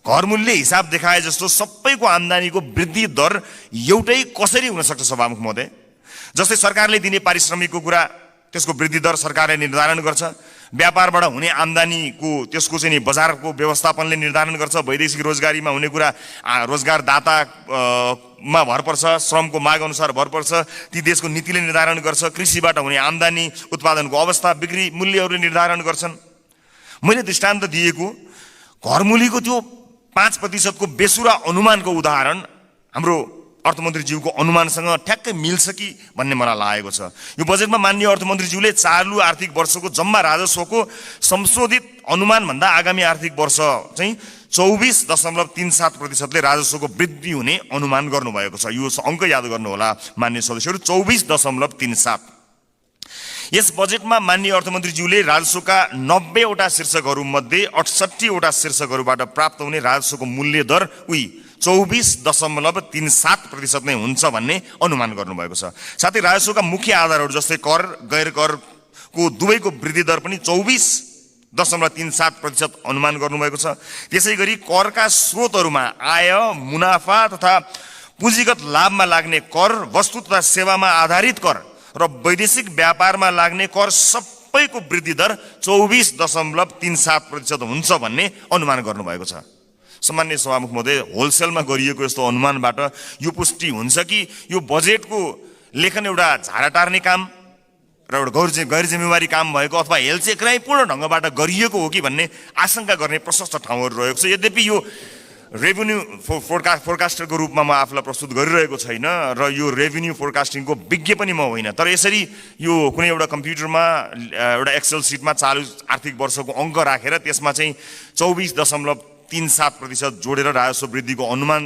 घरमुलीले हिसाब देखाए जस्तो सबैको आम्दानीको वृद्धि दर एउटै कसरी हुन सक्छ सभामुख महोदय? जस्तै सरकारले दिने पारिश्रमिकको कुरा, त्यसको वृद्धि दर सरकारले निर्धारण गर्छ। व्यापारबाट हुने आम्दानीको त्यसको चाहिँ बजारको व्यवस्थापनले निर्धारण गर्छ। वैदेशिक रोजगारीमा हुने कुरा रोजगारदातामा भर पर्छ, श्रमको माग अनुसार भर पर्छ, ती देशको नीतिले निर्धारण गर्छ। कृषिबाट हुने आम्दानी, उत्पादनको अवस्था, बिक्री मूल्यहरूले निर्धारण गर्छन्। मैले दृष्टान्त दिएको घरमुलीको त्यो 5% को बेसुरा अनुमानको उदाहरण हाम्रो अर्थमन्त्रीज्यूको अनुमानसँग ठ्याक्कै मिल्छ कि भन्ने मलाई लागेको छ। यो बजेटमा माननीय अर्थमन्त्रीज्यूले चालु आर्थिक वर्षको जम्मा राजस्वको संशोधित अनुमानभन्दा आगामी आर्थिक वर्ष चाहिँ 24.37%ले राजस्वको वृद्धि हुने अनुमान गर्नुभएको छ। यो अङ्क याद गर्नुहोला माननीय सदस्यहरू, 24.37। यस बजेटमा माननीय अर्थमन्त्रीज्यूले राजस्वका 90 वटा शीर्षकहरूमध्ये 68 वटा शीर्षकहरूबाट प्राप्त हुने राजस्वको मूल्य दर 24.37% नै हुन्छ भन्ने अनुमान गर्नुभएको छ। साथै राजस्वका मुख्य आधारहरू जस्तै कर, गैर करको दुवैको वृद्धि दर पनि 24.37% अनुमान गर्नुभएको छ। त्यसै गरी करका स्रोतहरूमा आय, मुनाफा तथा पुँजीगत लाभमा लाग्ने कर, वस्तु तथा सेवामा आधारित कर र वैदेशिक व्यापारमा लाग्ने कर सबैको वृद्धि दर 24.37% हुन्छ भन्ने अनुमान गर्नुभएको छ। सामान्य सभामुख महोदय, होलसेलमा गरिएको यस्तो अनुमानबाट यो पुष्टि हुन्छ कि यो बजेटको लेखन एउटा झाडा टार्ने काम र एउटा गैर जिम्मेवारी काम भएको अथवा हेलचेक्राइपूर्ण ढङ्गबाट गरिएको हो कि भन्ने आशंका गर्ने प्रशस्त ठाउँहरू रहेको छ। यद्यपि यो रेभेन्यू फोरकास्टरको रूपमा म आफूलाई प्रस्तुत गरिरहेको छैन र यो रेभेन्यू फोरकास्टिङको विज्ञ पनि म होइन, तर यसरी यो कुनै एउटा कम्प्युटरमा एउटा एक्सेल सिटमा चालु आर्थिक वर्षको अङ्क राखेर त्यसमा चाहिँ 24.37% जोडेर राजस्व वृद्धिको अनुमान,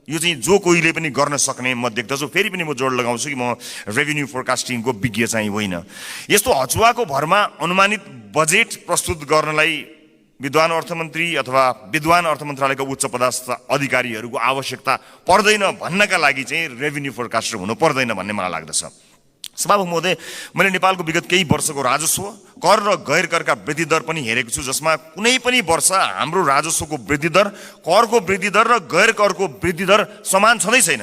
यो चाहिँ जो कोहीले पनि गर्न सक्ने म देख्दछु। फेरि पनि म जोड लगाउँछु कि म रेभेन्यू फोरकास्टिङको विज्ञ चाहिँ होइन। यस्तो हचुवाको भरमा अनुमानित बजेट प्रस्तुत गर्नलाई विद्वान अर्थमन्त्री अथवा विद्वान अर्थ मन्त्रालयका उच्च पदस्थ अधिकारीहरूको आवश्यकता पर्दैन भन्नका लागि चाहिँ रेभेन्यू फोरकास्टर हुनु पर्दैन भन्ने मलाई लाग्दछ। सभामुख महोदय, मैले नेपालको विगत केही वर्षको राजस्व, कर र गैर करका वृद्धि दर पनि हेरेको छु, जसमा कुनै पनि वर्ष हाम्रो राजस्वको वृद्धि दर, करको वृद्धि दर र गैर करको वृद्धि दर समान छँदै छैन।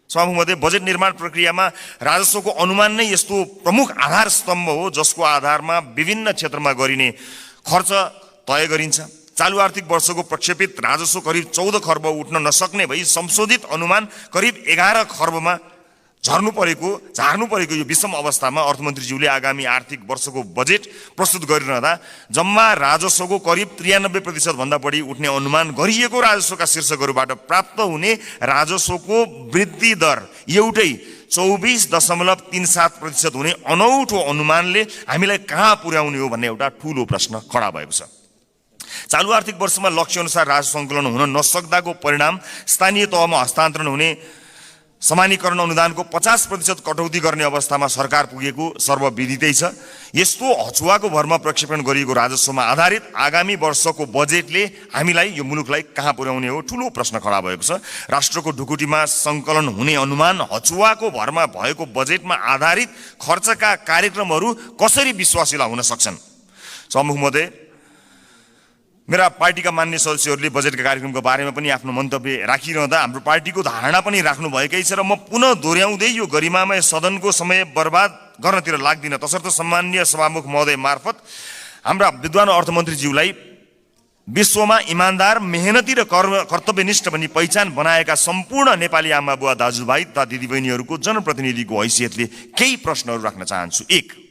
सभामुख महोदय, बजेट निर्माण प्रक्रियामा राजस्वको अनुमान नै यस्तो प्रमुख आधार स्तम्भ हो जसको आधारमा विभिन्न क्षेत्रमा गरिने खर्च तय गरिन्छ। चालु आर्थिक वर्षको प्रक्षेपित राजस्व करिब 14 खर्ब उठ्न नसक्ने भई संशोधित अनुमान करिब 11 खर्बमा झार्नु परेको यो विषम अवस्थामा अर्थमन्त्रीज्यूले आगामी आर्थिक वर्षको बजेट प्रस्तुत गरिरहँदा जम्मा राजस्वको करिब 93% भन्दा बढी उठ्ने अनुमान गरिएको राजस्वका शीर्षकहरूबाट प्राप्त हुने राजस्वको वृद्धि दर एउटै 24.37% हुने अनौठो अनुमानले हामीलाई कहाँ पुर्याउने हो भन्ने एउटा ठूलो प्रश्न खडा भएको छ। चालु आर्थिक वर्षमा लक्ष्य अनुसार राजस्व सङ्कलन हुन नसक्दाको परिणाम स्थानीय तहमा हस्तान्तरण हुने समानीकरण अनुदानको 50% कटौती गर्ने अवस्थामा सरकार पुगेको सर्वविदितै छ। यस्तो हचुवाको भरमा प्रक्षेपण गरिएको राजस्वमा आधारित आगामी वर्षको बजेटले हामीलाई, यो मुलुकलाई कहाँ पुर्याउने हो ठूलो प्रश्न खडा भएको छ। राष्ट्रको ढुकुटीमा सङ्कलन हुने अनुमान हचुवाको भरमा भएको बजेटमा आधारित खर्चका कार्यक्रमहरू कसरी विश्वासिला हुन सक्छन्? सभामुख महोदय, मेरा पार्टीका मान्य सदस्यहरूले बजेटका कार्यक्रमको बारेमा पनि आफ्नो मन्तव्य राखिरहँदा हाम्रो पार्टीको धारणा पनि राख्नु भएकै छ र म पुनः दोहोऱ्याउँदै यो गरिमामय सदनको समय बर्बाद गर्नतिर लाग्दिन। तसर्थ सम्माननीय सभामुख महोदय मार्फत हाम्रा विद्वान अर्थमन्त्रीज्यूलाई विश्वमा इमान्दार, मेहनती र कर्तव्यनिष्ठ भनी पहिचान बनाएका सम्पूर्ण नेपाली आमा बुवा दाजुभाइ तथा दिदीबहिनीहरूको जनप्रतिनिधिको हैसियतले केही प्रश्नहरू राख्न चाहन्छु। 1,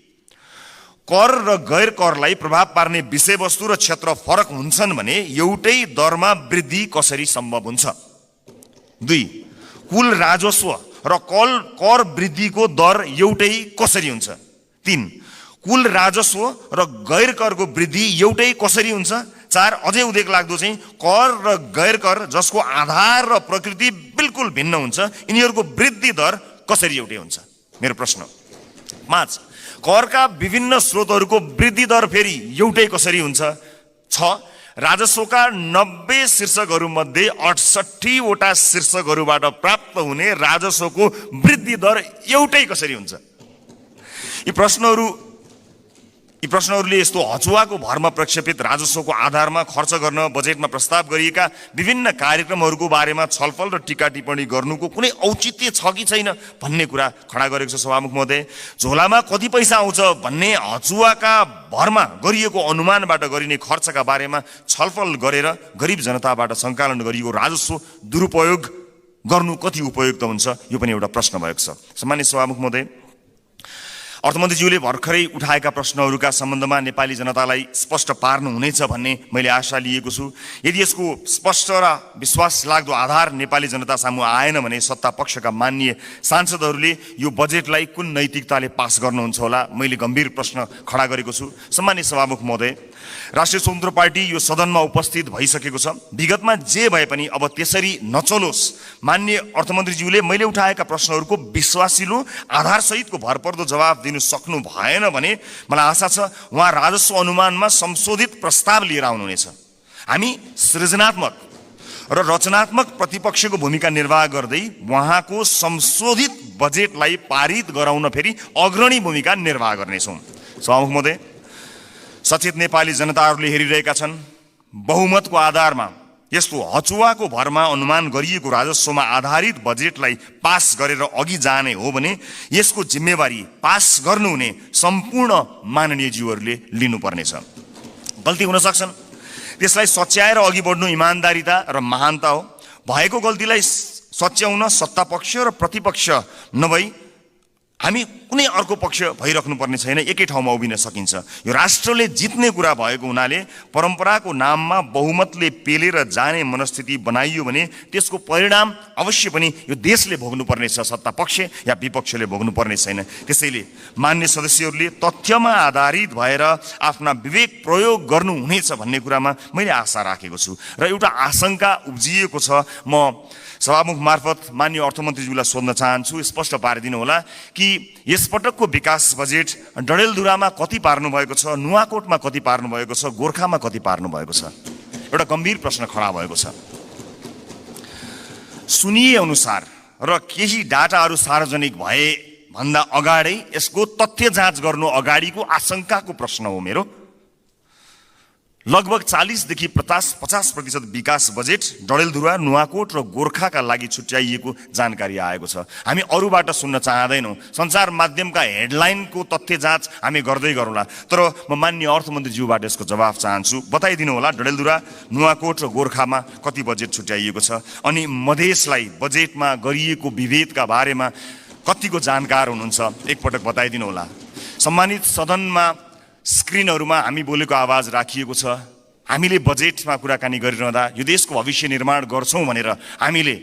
कर र गैर करलाई प्रभाव पार्ने विषयवस्तु र क्षेत्र फरक हुन्छन् भने एउटै दरमा वृद्धि कसरी सम्भव हुन्छ? 2, कुल राजस्व र कर वृद्धिको दर एउटै कसरी हुन्छ? 3, कुल राजस्व र गैर करको वृद्धि एउटै कसरी हुन्छ? 4, अझै उदेक लाग्दो चाहिँ कर र गैर कर जसको आधार र प्रकृति बिल्कुल भिन्न हुन्छ, यिनीहरूको वृद्धि दर कसरी एउटै हुन्छ? मेरो प्रश्न। 5, करका विभिन्न स्रोतहरूको वृद्धि दर फेरि एउटै कसरी हुन्छ? 6, राजस्वका 90 शीर्षकहरूमध्ये 68 वटा शीर्षकहरूबाट प्राप्त हुने राजस्वको वृद्धि दर एउटै कसरी हुन्छ? यी प्रश्नहरूले यस्तो हचुवाको भरमा प्रक्षेपित राजस्वको आधारमा खर्च गर्न बजेटमा प्रस्ताव गरिएका विभिन्न कार्यक्रमहरूको बारेमा छलफल र टीका टिप्पणी गर्नुको कुनै औचित्य छ कि छैन भन्ने कुरा खडा गरेको छ। सभामुख महोदय, झोलामा कति पैसा आउँछ भन्ने हचुवाका भरमा गरिएको अनुमानबाट गरिने खर्चका बारेमा छलफल गरेर गरिब जनताबाट सङ्कलन गरिएको राजस्व दुरुपयोग गर्नु कति उपयुक्त हुन्छ, यो पनि एउटा प्रश्न भएको छ। सम्मानित सभामुख महोदय, अर्थमन्त्रीज्यूले भर्खरै उठाएका प्रश्नहरूका सम्बन्धमा नेपाली जनतालाई स्पष्ट पार्नुहुनेछ भन्ने मैले आशा लिएको छु। यदि यसको स्पष्ट र विश्वास लाग्दो आधार नेपाली जनता सामु आएन भने सत्ता पक्षका माननीय सांसदहरूले यो बजेटलाई कुन नैतिकताले पास गर्नुहुन्छ होला, मैले गम्भीर प्रश्न खडा गरेको छु। सम्मानित सभामुख महोदय, राष्ट्रिय स्वतन्त्र पार्टी यो सदनमा उपस्थित भइसकेको छ। विगतमा जे भए पनि अब त्यसरी नचलोस्। माननीय अर्थमन्त्रीज्यूले मैले उठाएका प्रश्नहरूको विश्वासिलो आधारसहितको भरपर्दो जवाब दिनु सक्नु भएन भने मलाई आशा छ उहाँ राजस्व अनुमानमा संशोधित प्रस्ताव लिएर आउनुहुनेछ। हामी सृजनात्मक र रचनात्मक प्रतिपक्षको भूमिका निर्वाह गर्दै उहाँको संशोधित बजेटलाई पारित गराउन फेरि अग्रणी भूमिका निर्वाह गर्नेछौँ। सभामुख महोदय, सचेत नेपाली जनताहरूले हेरिरहेका छन्। बहुमतको आधारमा यस्तो हचुवाको भरमा अनुमान गरिएको राजस्वमा आधारित बजेटलाई पास गरेर अघि जाने हो भने यसको जिम्मेवारी पास गर्नुहुने सम्पूर्ण माननीयज्यूहरूले लिनुपर्नेछ। गल्ती हुन सक्छन्, त्यसलाई सच्याएर अघि बढ्नु इमान्दारिता र महानता हो। भएको गल्तीलाई सच्याउन सत्तापक्ष र प्रतिपक्ष नभई हामी कुनै अर्को पक्ष भइराख्नु पर्ने छैन, एकै ठाउँमा उभिन सकिन्छ। यो राष्ट्रले जित्ने कुरा भएको हुनाले परम्पराको नाममा बहुमतले पेलेर जाने मनस्थिति बनाइयो भने त्यसको परिणाम अवश्य पनि यो देशले भोग्नुपर्ने छ, सत्तापक्ष या विपक्षले भोग्नुपर्ने छैन। त्यसैले मान्य सदस्यहरूले तथ्यमा आधारित भएर आफ्ना विवेक प्रयोग गर्नुहुनेछ भन्ने कुरामा मैले आशा राखेको छु र एउटा आशंका उब्जिएको छ। म सभामुख मार्फत माननीय अर्थमन्त्रीज्यूलाई सोध्न चाहन्छु, स्पष्ट पारिदिनु होला कि यसपटकको विकास बजेट डडेलधुरामा कति पार्नु भएको छ, नुवाकोटमा कति पार्नु भएको छ, गोर्खामा कति पार्नु भएको छ? एउटा गम्भीर प्रश्न खडा भएको छ। सुनिए अनुसार र केही डाटाहरू सार्वजनिक भए भन्दा अगाडै यसको तथ्य जाँच गर्नु अगाडिको आशंकाको प्रश्न हो मेरो। लगभग 40 देखि 50% विकास बजेट डडेलधुरा, नुवाकोट र गोर्खाका लागि छुट्याइएको जानकारी आएको छ। हामी अरूबाट सुन्न चाहदैनौँ, सञ्चार माध्यमका हेडलाइनको तथ्य जाँच हामी गर्दै गरौँला। तर म माननीय अर्थमन्त्रीज्यूबाट यसको जवाफ चाहन्छु, बताइदिनु होला डडेलधुरा, नुवाकोट र गोर्खामा कति बजेट छुट्याइएको छ, अनि मधेसलाई बजेटमा गरिएको विभेदका बारेमा कतिको जानकार हुनुहुन्छ, एकपटक बताइदिनु होला। सम्मानित सदनमा स्क्रिनहरूमा हामी बोलेको आवाज राखिएको छ। हामीले बजेटमा कुराकानी गरिरहँदा यो देशको भविष्य निर्माण गर्छौँ भनेर हामीले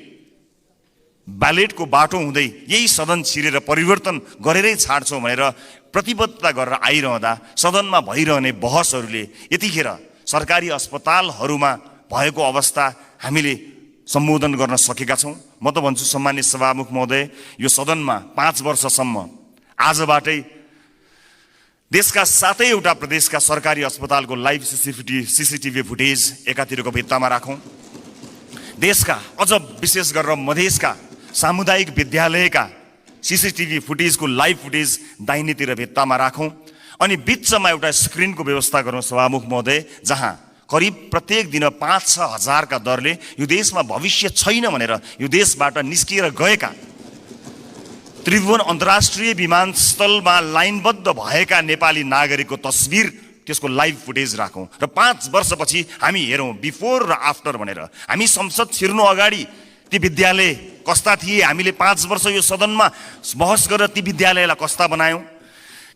ब्यालेटको बाटो हुँदै यही सदन छिरेर परिवर्तन गरेरै छाड्छौँ भनेर प्रतिबद्धता गरेर आइरहँदा सदनमा भइरहने बहसहरूले यतिखेर सरकारी अस्पतालहरूमा भएको अवस्था हामीले सम्बोधन गर्न सकेका छौँ। म त भन्छु सम्मानित सभामुख महोदय, यो सदनमा 5 वर्षसम्म आजबाटै देशका 7वटा प्रदेशका सरकारी अस्पतालको लाइभ सीसीटीभी फुटेज एकातिरको भित्तामा राखौँ। देशका अझ विशेष गरेर मधेसका सामुदायिक विद्यालयका सीसीटीभी फुटेजको लाइभ फुटेज दाहिनेतिर भित्तामा राखौँ। अनि बिचमा एउटा स्क्रिनको व्यवस्था गरौँ सभामुख महोदय, जहाँ करिब प्रत्येक दिन 5-6 हजारका दरले यो देशमा भविष्य छैन भनेर यो देशबाट निस्किएर गएका त्रिभुवन अन्तर्राष्ट्रिय विमानस्थलमा लाइनबद्ध भएका नेपाली नागरिकको तस्बिर, त्यसको लाइभ फुटेज राखौँ र 5 वर्षपछि हामी हेरौँ बिफोर र आफ्टर भनेर। हामी संसद छिर्नु अगाडि ती विद्यालय कस्ता थिए, हामीले 5 वर्ष यो सदनमा बहस गरेर ती विद्यालयलाई कस्ता बनायौँ,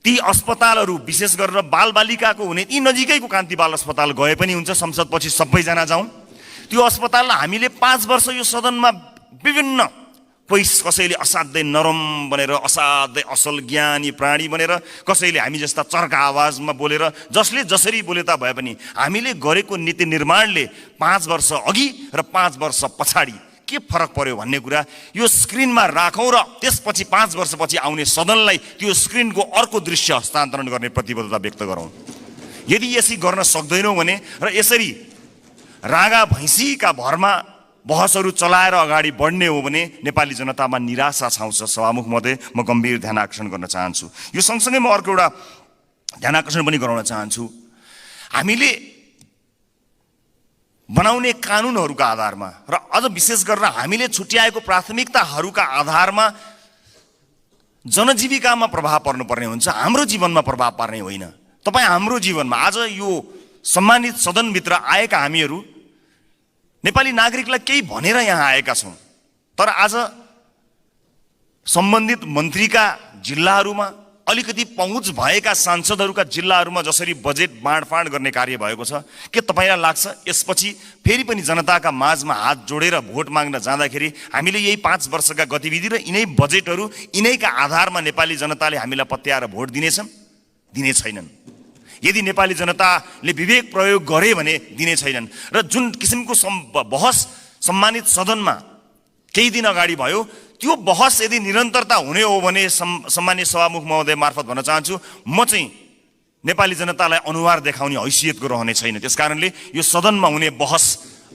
ती अस्पतालहरू विशेष गरेर बालबालिकाको हुने ती नजिकैको कान्ति बाल अस्पताल गए पनि हुन्छ, संसदपछि सबैजना जाउँ। त्यो अस्पताललाई हामीले 5 वर्ष यो सदनमा विभिन्न कसैले असाध्यै नरम बनेर असाध्यै असल ज्ञानी प्राणी बनेर, कसैले हामी जस्ता चर्का आवाजमा बोलेर, जसले जसरी बोले ता भए पनि हामीले गरेको नीति निर्माणले 5 वर्ष अघि र 5 वर्ष पछाडि के फरक पर्यो भन्ने कुरा यो स्क्रिनमा राखौँ र त्यसपछि 5 वर्षपछि आउने सदनलाई त्यो स्क्रिनको अर्को दृश्य हस्तान्तरण गर्ने प्रतिबद्धता व्यक्त गरौँ। यदि यसरी गर्न सक्दैनौँ भने र यसरी रागा भैँसीका भरमा बहसहरू चलाएर अगाडि बढ्ने हो भने नेपाली जनतामा निराशा छाउँछ। सभामुख महोदय, म गम्भीर ध्यान आकर्षण गर्न चाहन्छु। यो सँगसँगै म अर्को एउटा ध्यान आकर्षण पनि गराउन चाहन्छु। हामीले बनाउने कानुनहरूका आधारमा र अझ विशेष गरेर हामीले छुट्याएको प्राथमिकताहरूका आधारमा जनजीविकामा प्रभाव पर्नुपर्ने हुन्छ, हाम्रो जीवनमा प्रभाव पार्ने होइन। तपाईँ हाम्रो जीवनमा आज यो सम्मानित सदनभित्र आएका हामीहरू नेपाली नागरिकलाई केही भनेर यहाँ आएका छौँ, तर आज सम्बन्धित मन्त्रीका जिल्लाहरूमा अलिकति पहुँच भएका सांसदहरूका जिल्लाहरूमा जसरी बजेट बाँडफाँड गर्ने कार्य भएको छ, के तपाईँलाई लाग्छ यसपछि फेरि पनि जनताका माझमा हात जोडेर भोट माग्न जाँदाखेरि हामीले यही 5 वर्षका गतिविधि र यिनै बजेटहरू यिनैका आधारमा नेपाली जनताले हामीलाई पत्याएर भोट दिनेछन्? दिने छैनन्। यदि नेपाली जनताले विवेक प्रयोग गरे भने दिने छैनन्। र जुन किसिमको बहस सम्मानित सदनमा केही दिन अगाडि भयो, त्यो बहस यदि निरन्तरता हुने हो भने सम्मानित सभामुख महोदय मार्फत भन्न चाहन्छु, म चाहिँ नेपाली जनतालाई अनुहार देखाउने हैसियतको रहने छैन। त्यसकारणले यो सदनमा हुने बहस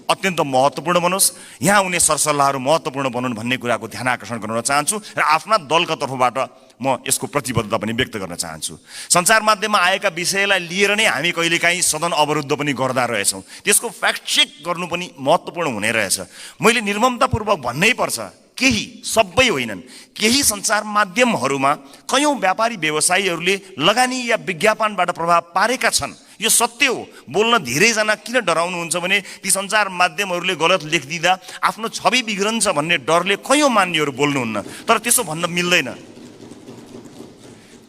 अत्यन्त महत्त्वपूर्ण बनोस्, यहाँ हुने सरसल्लाहहरू महत्त्वपूर्ण बनुन् भन्ने कुराको ध्यान आकर्षण गर्न चाहन्छु र आफ्ना दलका तर्फबाट म यसको प्रतिबद्धता पनि व्यक्त गर्न चाहन्छु। सञ्चार माध्यममा आएका विषयलाई लिएर नै हामी कहिलेकाहीँ सदन अवरुद्ध पनि गर्दा रहेछौँ। त्यसको फ्याक्ट चेक गर्नु पनि महत्त्वपूर्ण हुने रहेछ। मैले निर्ममतापूर्वक भन्नै पर्छ, केही, सबै होइनन्, केही सञ्चार माध्यमहरूमा कयौँ व्यापारी व्यवसायीहरूले लगानी या विज्ञापनबाट प्रभाव पारेका छन्। यो सत्य हो। बोल्न धेरैजना किन डराउनुहुन्छ भने ती सञ्चार माध्यमहरूले गलत लेखिदिँदा आफ्नो छवि बिग्रन्छ भन्ने डरले कयौँ मान्यहरू बोल्नुहुन्न। तर त्यसो भन्न मिल्दैन।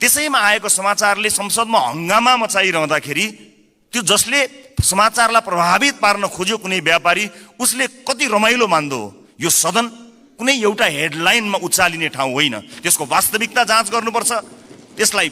त्यसैमा आएको समाचारले संसदमा हङ्गामा मचाइरहँदाखेरि त्यो जसले समाचारलाई प्रभावित पार्न खोज्यो कुनै व्यापारी, उसले कति रमाइलो मान्दो हो। यो सदन कुनै एउटा हेडलाइनमा उचालिने ठाउँ होइन। त्यसको वास्तविकता जाँच गर्नुपर्छ, त्यसलाई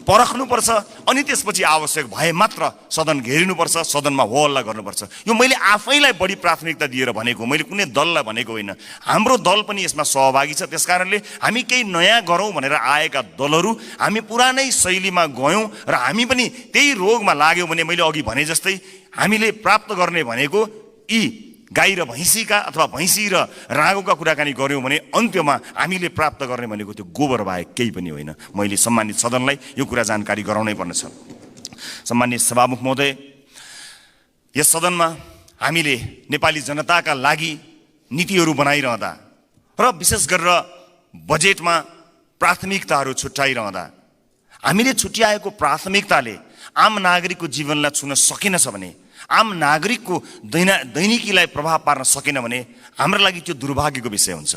परख्नुपर्छ, अनि त्यसपछि आवश्यक भए मात्र सदन घेरिनुपर्छ, सदनमा हो हल्ला गर्नुपर्छ। यो मैले आफैलाई बढी प्राथमिकता दिएर भनेको, मैले कुनै दललाई भनेको होइन। हाम्रो दल पनि यसमा सहभागी छ। त्यसकारणले हामी केही नयाँ गरौँ भनेर आएका दलहरू हामी पुरानै शैलीमा गयौँ र हामी पनि त्यही रोगमा लाग्यौँ भने मैले अघि भने जस्तै हामीले प्राप्त गर्ने भनेको यी गाई र भैँसीका अथवा भैँसी र रागोका कुराकानी गऱ्यौँ भने अन्त्यमा हामीले प्राप्त गर्ने भनेको त्यो गोबर बाहेक केही पनि होइन। मैले सम्मानित सदनलाई यो कुरा जानकारी गराउनै पर्नेछ। सम्मानित सभामुख महोदय, यस सदनमा हामीले नेपाली जनताका लागि नीतिहरू बनाइरहँदा र विशेष गरेर बजेटमा प्राथमिकताहरू छुट्याइरहँदा हामीले छुट्याएको प्राथमिकताले आम नागरिकको जीवनलाई छुन सकेनछ भने, आम नागरिकको दैनिकीलाई प्रभाव पार्न सकेन भने हाम्रो लागि त्यो दुर्भाग्यको विषय हुन्छ।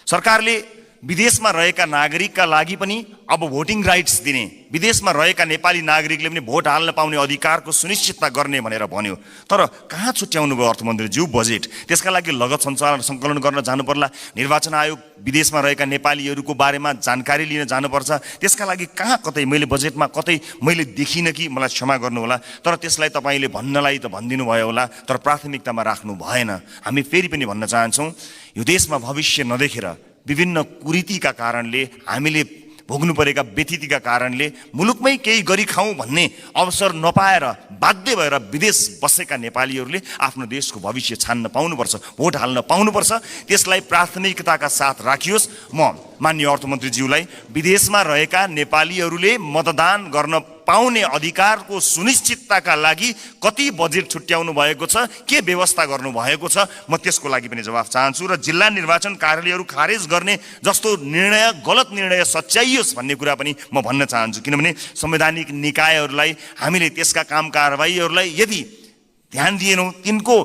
सरकारले विदेशमा रहेका नागरिकका लागि पनि अब भोटिङ राइट्स दिने, विदेशमा रहेका नेपाली नागरिकले पनि भोट हाल्न पाउने अधिकारको सुनिश्चितता गर्ने भनेर भन्यो। तर कहाँ छुट्याउनु भयो अर्थमन्त्रीज्यू बजेट? त्यसका लागि लगत सङ्कलन गर्न जानु पर्ला। निर्वाचन आयोग विदेशमा रहेका नेपालीहरूको बारेमा जानकारी लिन जानुपर्छ। त्यसका लागि कहाँ कतै मैले बजेटमा कतै मैले देखिनँ कि, मलाई क्षमा गर्नुहोला, तर त्यसलाई तपाईँले भन्नलाई त भनिदिनु भयो होला, तर प्राथमिकतामा राख्नु भएन। हामी फेरि पनि भन्न चाहन्छौँ, यो देशमा भविष्य नदेखेर विभिन्न कुरीतिका कारणले, हामीले भोग्नु परेका व्यथितिका कारणले मुलुकमै केही गरी खाउँ भन्ने अवसर नपाएर बाध्य भएर विदेश बसेका नेपालीहरूले आफ्नो देशको भविष्य छान्न पाउनुपर्छ, भोट हाल्न पाउनुपर्छ। त्यसलाई प्राथमिकताका साथ राखियोस्। म माननीय अर्थमन्त्रीज्यूलाई विदेशमा रहेका नेपालीहरूले मतदान गर्न पाउने अधिकारको सुनिश्चितताका लागि कति बजेट छुट्याउनु भएको छ, के व्यवस्था गर्नुभएको छ, म त्यसको लागि पनि जवाफ चाहन्छु। र जिल्ला निर्वाचन कार्यालयहरू खारेज गर्ने जस्तो निर्णय, गलत निर्णय सच्याइयोस् भन्ने कुरा पनि म भन्न चाहन्छु। किनभने संवैधानिक निकायहरूलाई हामीले त्यसका काम कारबाहीहरूलाई यदि ध्यान दिएनौँ, तिनको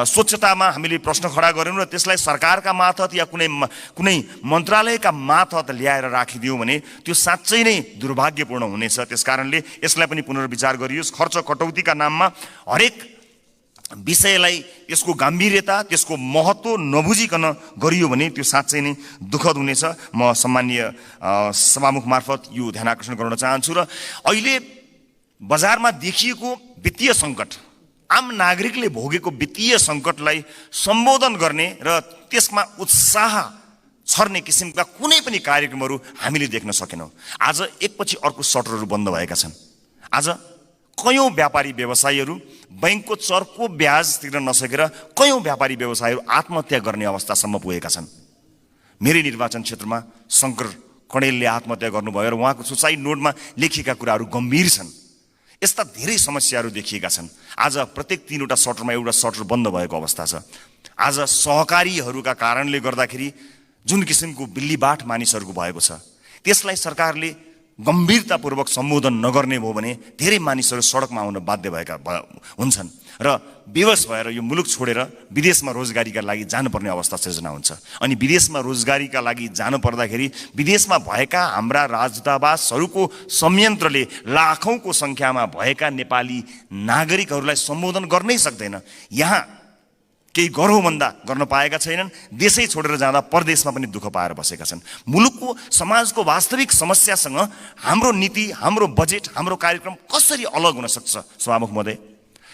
स्वच्छतामा हामीले प्रश्न खडा गऱ्यौँ र त्यसलाई सरकारका मार्फत या कुनै मन्त्रालयका मार्फत ल्याएर राखिदियौँ भने त्यो साँच्चै नै दुर्भाग्यपूर्ण हुनेछ। त्यसकारणले यसलाई पनि पुनर्विचार गरियोस्। खर्च कटौतीका नाममा हरेक विषयलाई यसको गम्भीरता, त्यसको महत्त्व नबुझिकन गरियो भने त्यो साँच्चै नै दुःखद हुनेछ। म सम्मानीय सभामुख मार्फत यो ध्यान आकर्षण गराउन चाहन्छु। र अहिले बजारमा देखिएको वित्तीय सङ्कट, आम नागरिकले भोगेको वित्तीय सङ्कटलाई सम्बोधन गर्ने र त्यसमा उत्साह छर्ने किसिमका कुनै पनि कार्यक्रमहरू हामीले देख्न सकेनौँ। आज एकपछि अर्को सटरहरू बन्द भएका छन्। आज कयौँ व्यापारी व्यवसायीहरू बैंकको चर्को ब्याज तिर्न नसकेर कयौँ व्यापारी व्यवसायीहरू आत्महत्या गर्ने अवस्थासम्म पुगेका छन्। मेरै निर्वाचन क्षेत्रमा शङ्कर कणेलले आत्महत्या गर्नुभयो र उहाँको सुसाइड नोटमा लेखिएका कुराहरू गम्भीर छन्। यस्ता धेरै समस्याहरू देखिएका छन्। आज प्रत्येक 3वटा सटरमा एउटा सटर बन्द भएको अवस्था छ। आज सहकारीहरूका कारणले गर्दाखेरि जुन किसिमको बिल्लीबाट मानिसहरूको भएको छ, त्यसलाई सरकारले गम्भीरतापूर्वक सम्बोधन नगर्ने भयो भने धेरै मानिसहरू सडकमा आउन बाध्य भएका हुन्छन् र बेवश भएर यो मुलुक छोडेर विदेशमा रोजगारीका लागि जानुपर्ने अवस्था सिर्जना हुन्छ। अनि विदेशमा रोजगारीका लागि जानुपर्दाखेरि विदेशमा भएका हाम्रा राजदूतावासहरूको संयन्त्रले लाखौँको सङ्ख्यामा भएका नेपाली नागरिकहरूलाई सम्बोधन गर्नै सक्दैन। यहाँ केही गरौँ भन्दा गर्न पाएका छैनन्। देशै छोडेर जाँदा परदेशमा पनि दुःख पाएर बसेका छन्। मुलुकको समाजको वास्तविक समस्यासँग हाम्रो नीति, हाम्रो बजेट, हाम्रो कार्यक्रम कसरी अलग हुन सक्छ? सभामुख महोदय,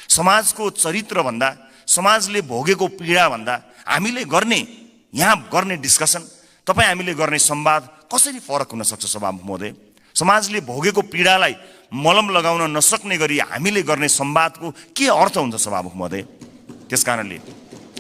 समाजको चरित्रभन्दा, समाजले भोगेको पीडाभन्दा हामीले यहाँ गर्ने डिस्कसन, तपाईँ हामीले गर्ने संवाद कसरी फरक हुन सक्छ? सभामुख महोदय, समाजले भोगेको पीडालाई मलम लगाउन नसक्ने गरी हामीले गर्ने संवादको के अर्थ हुन्छ? सभामुख महोदय, त्यसकारणले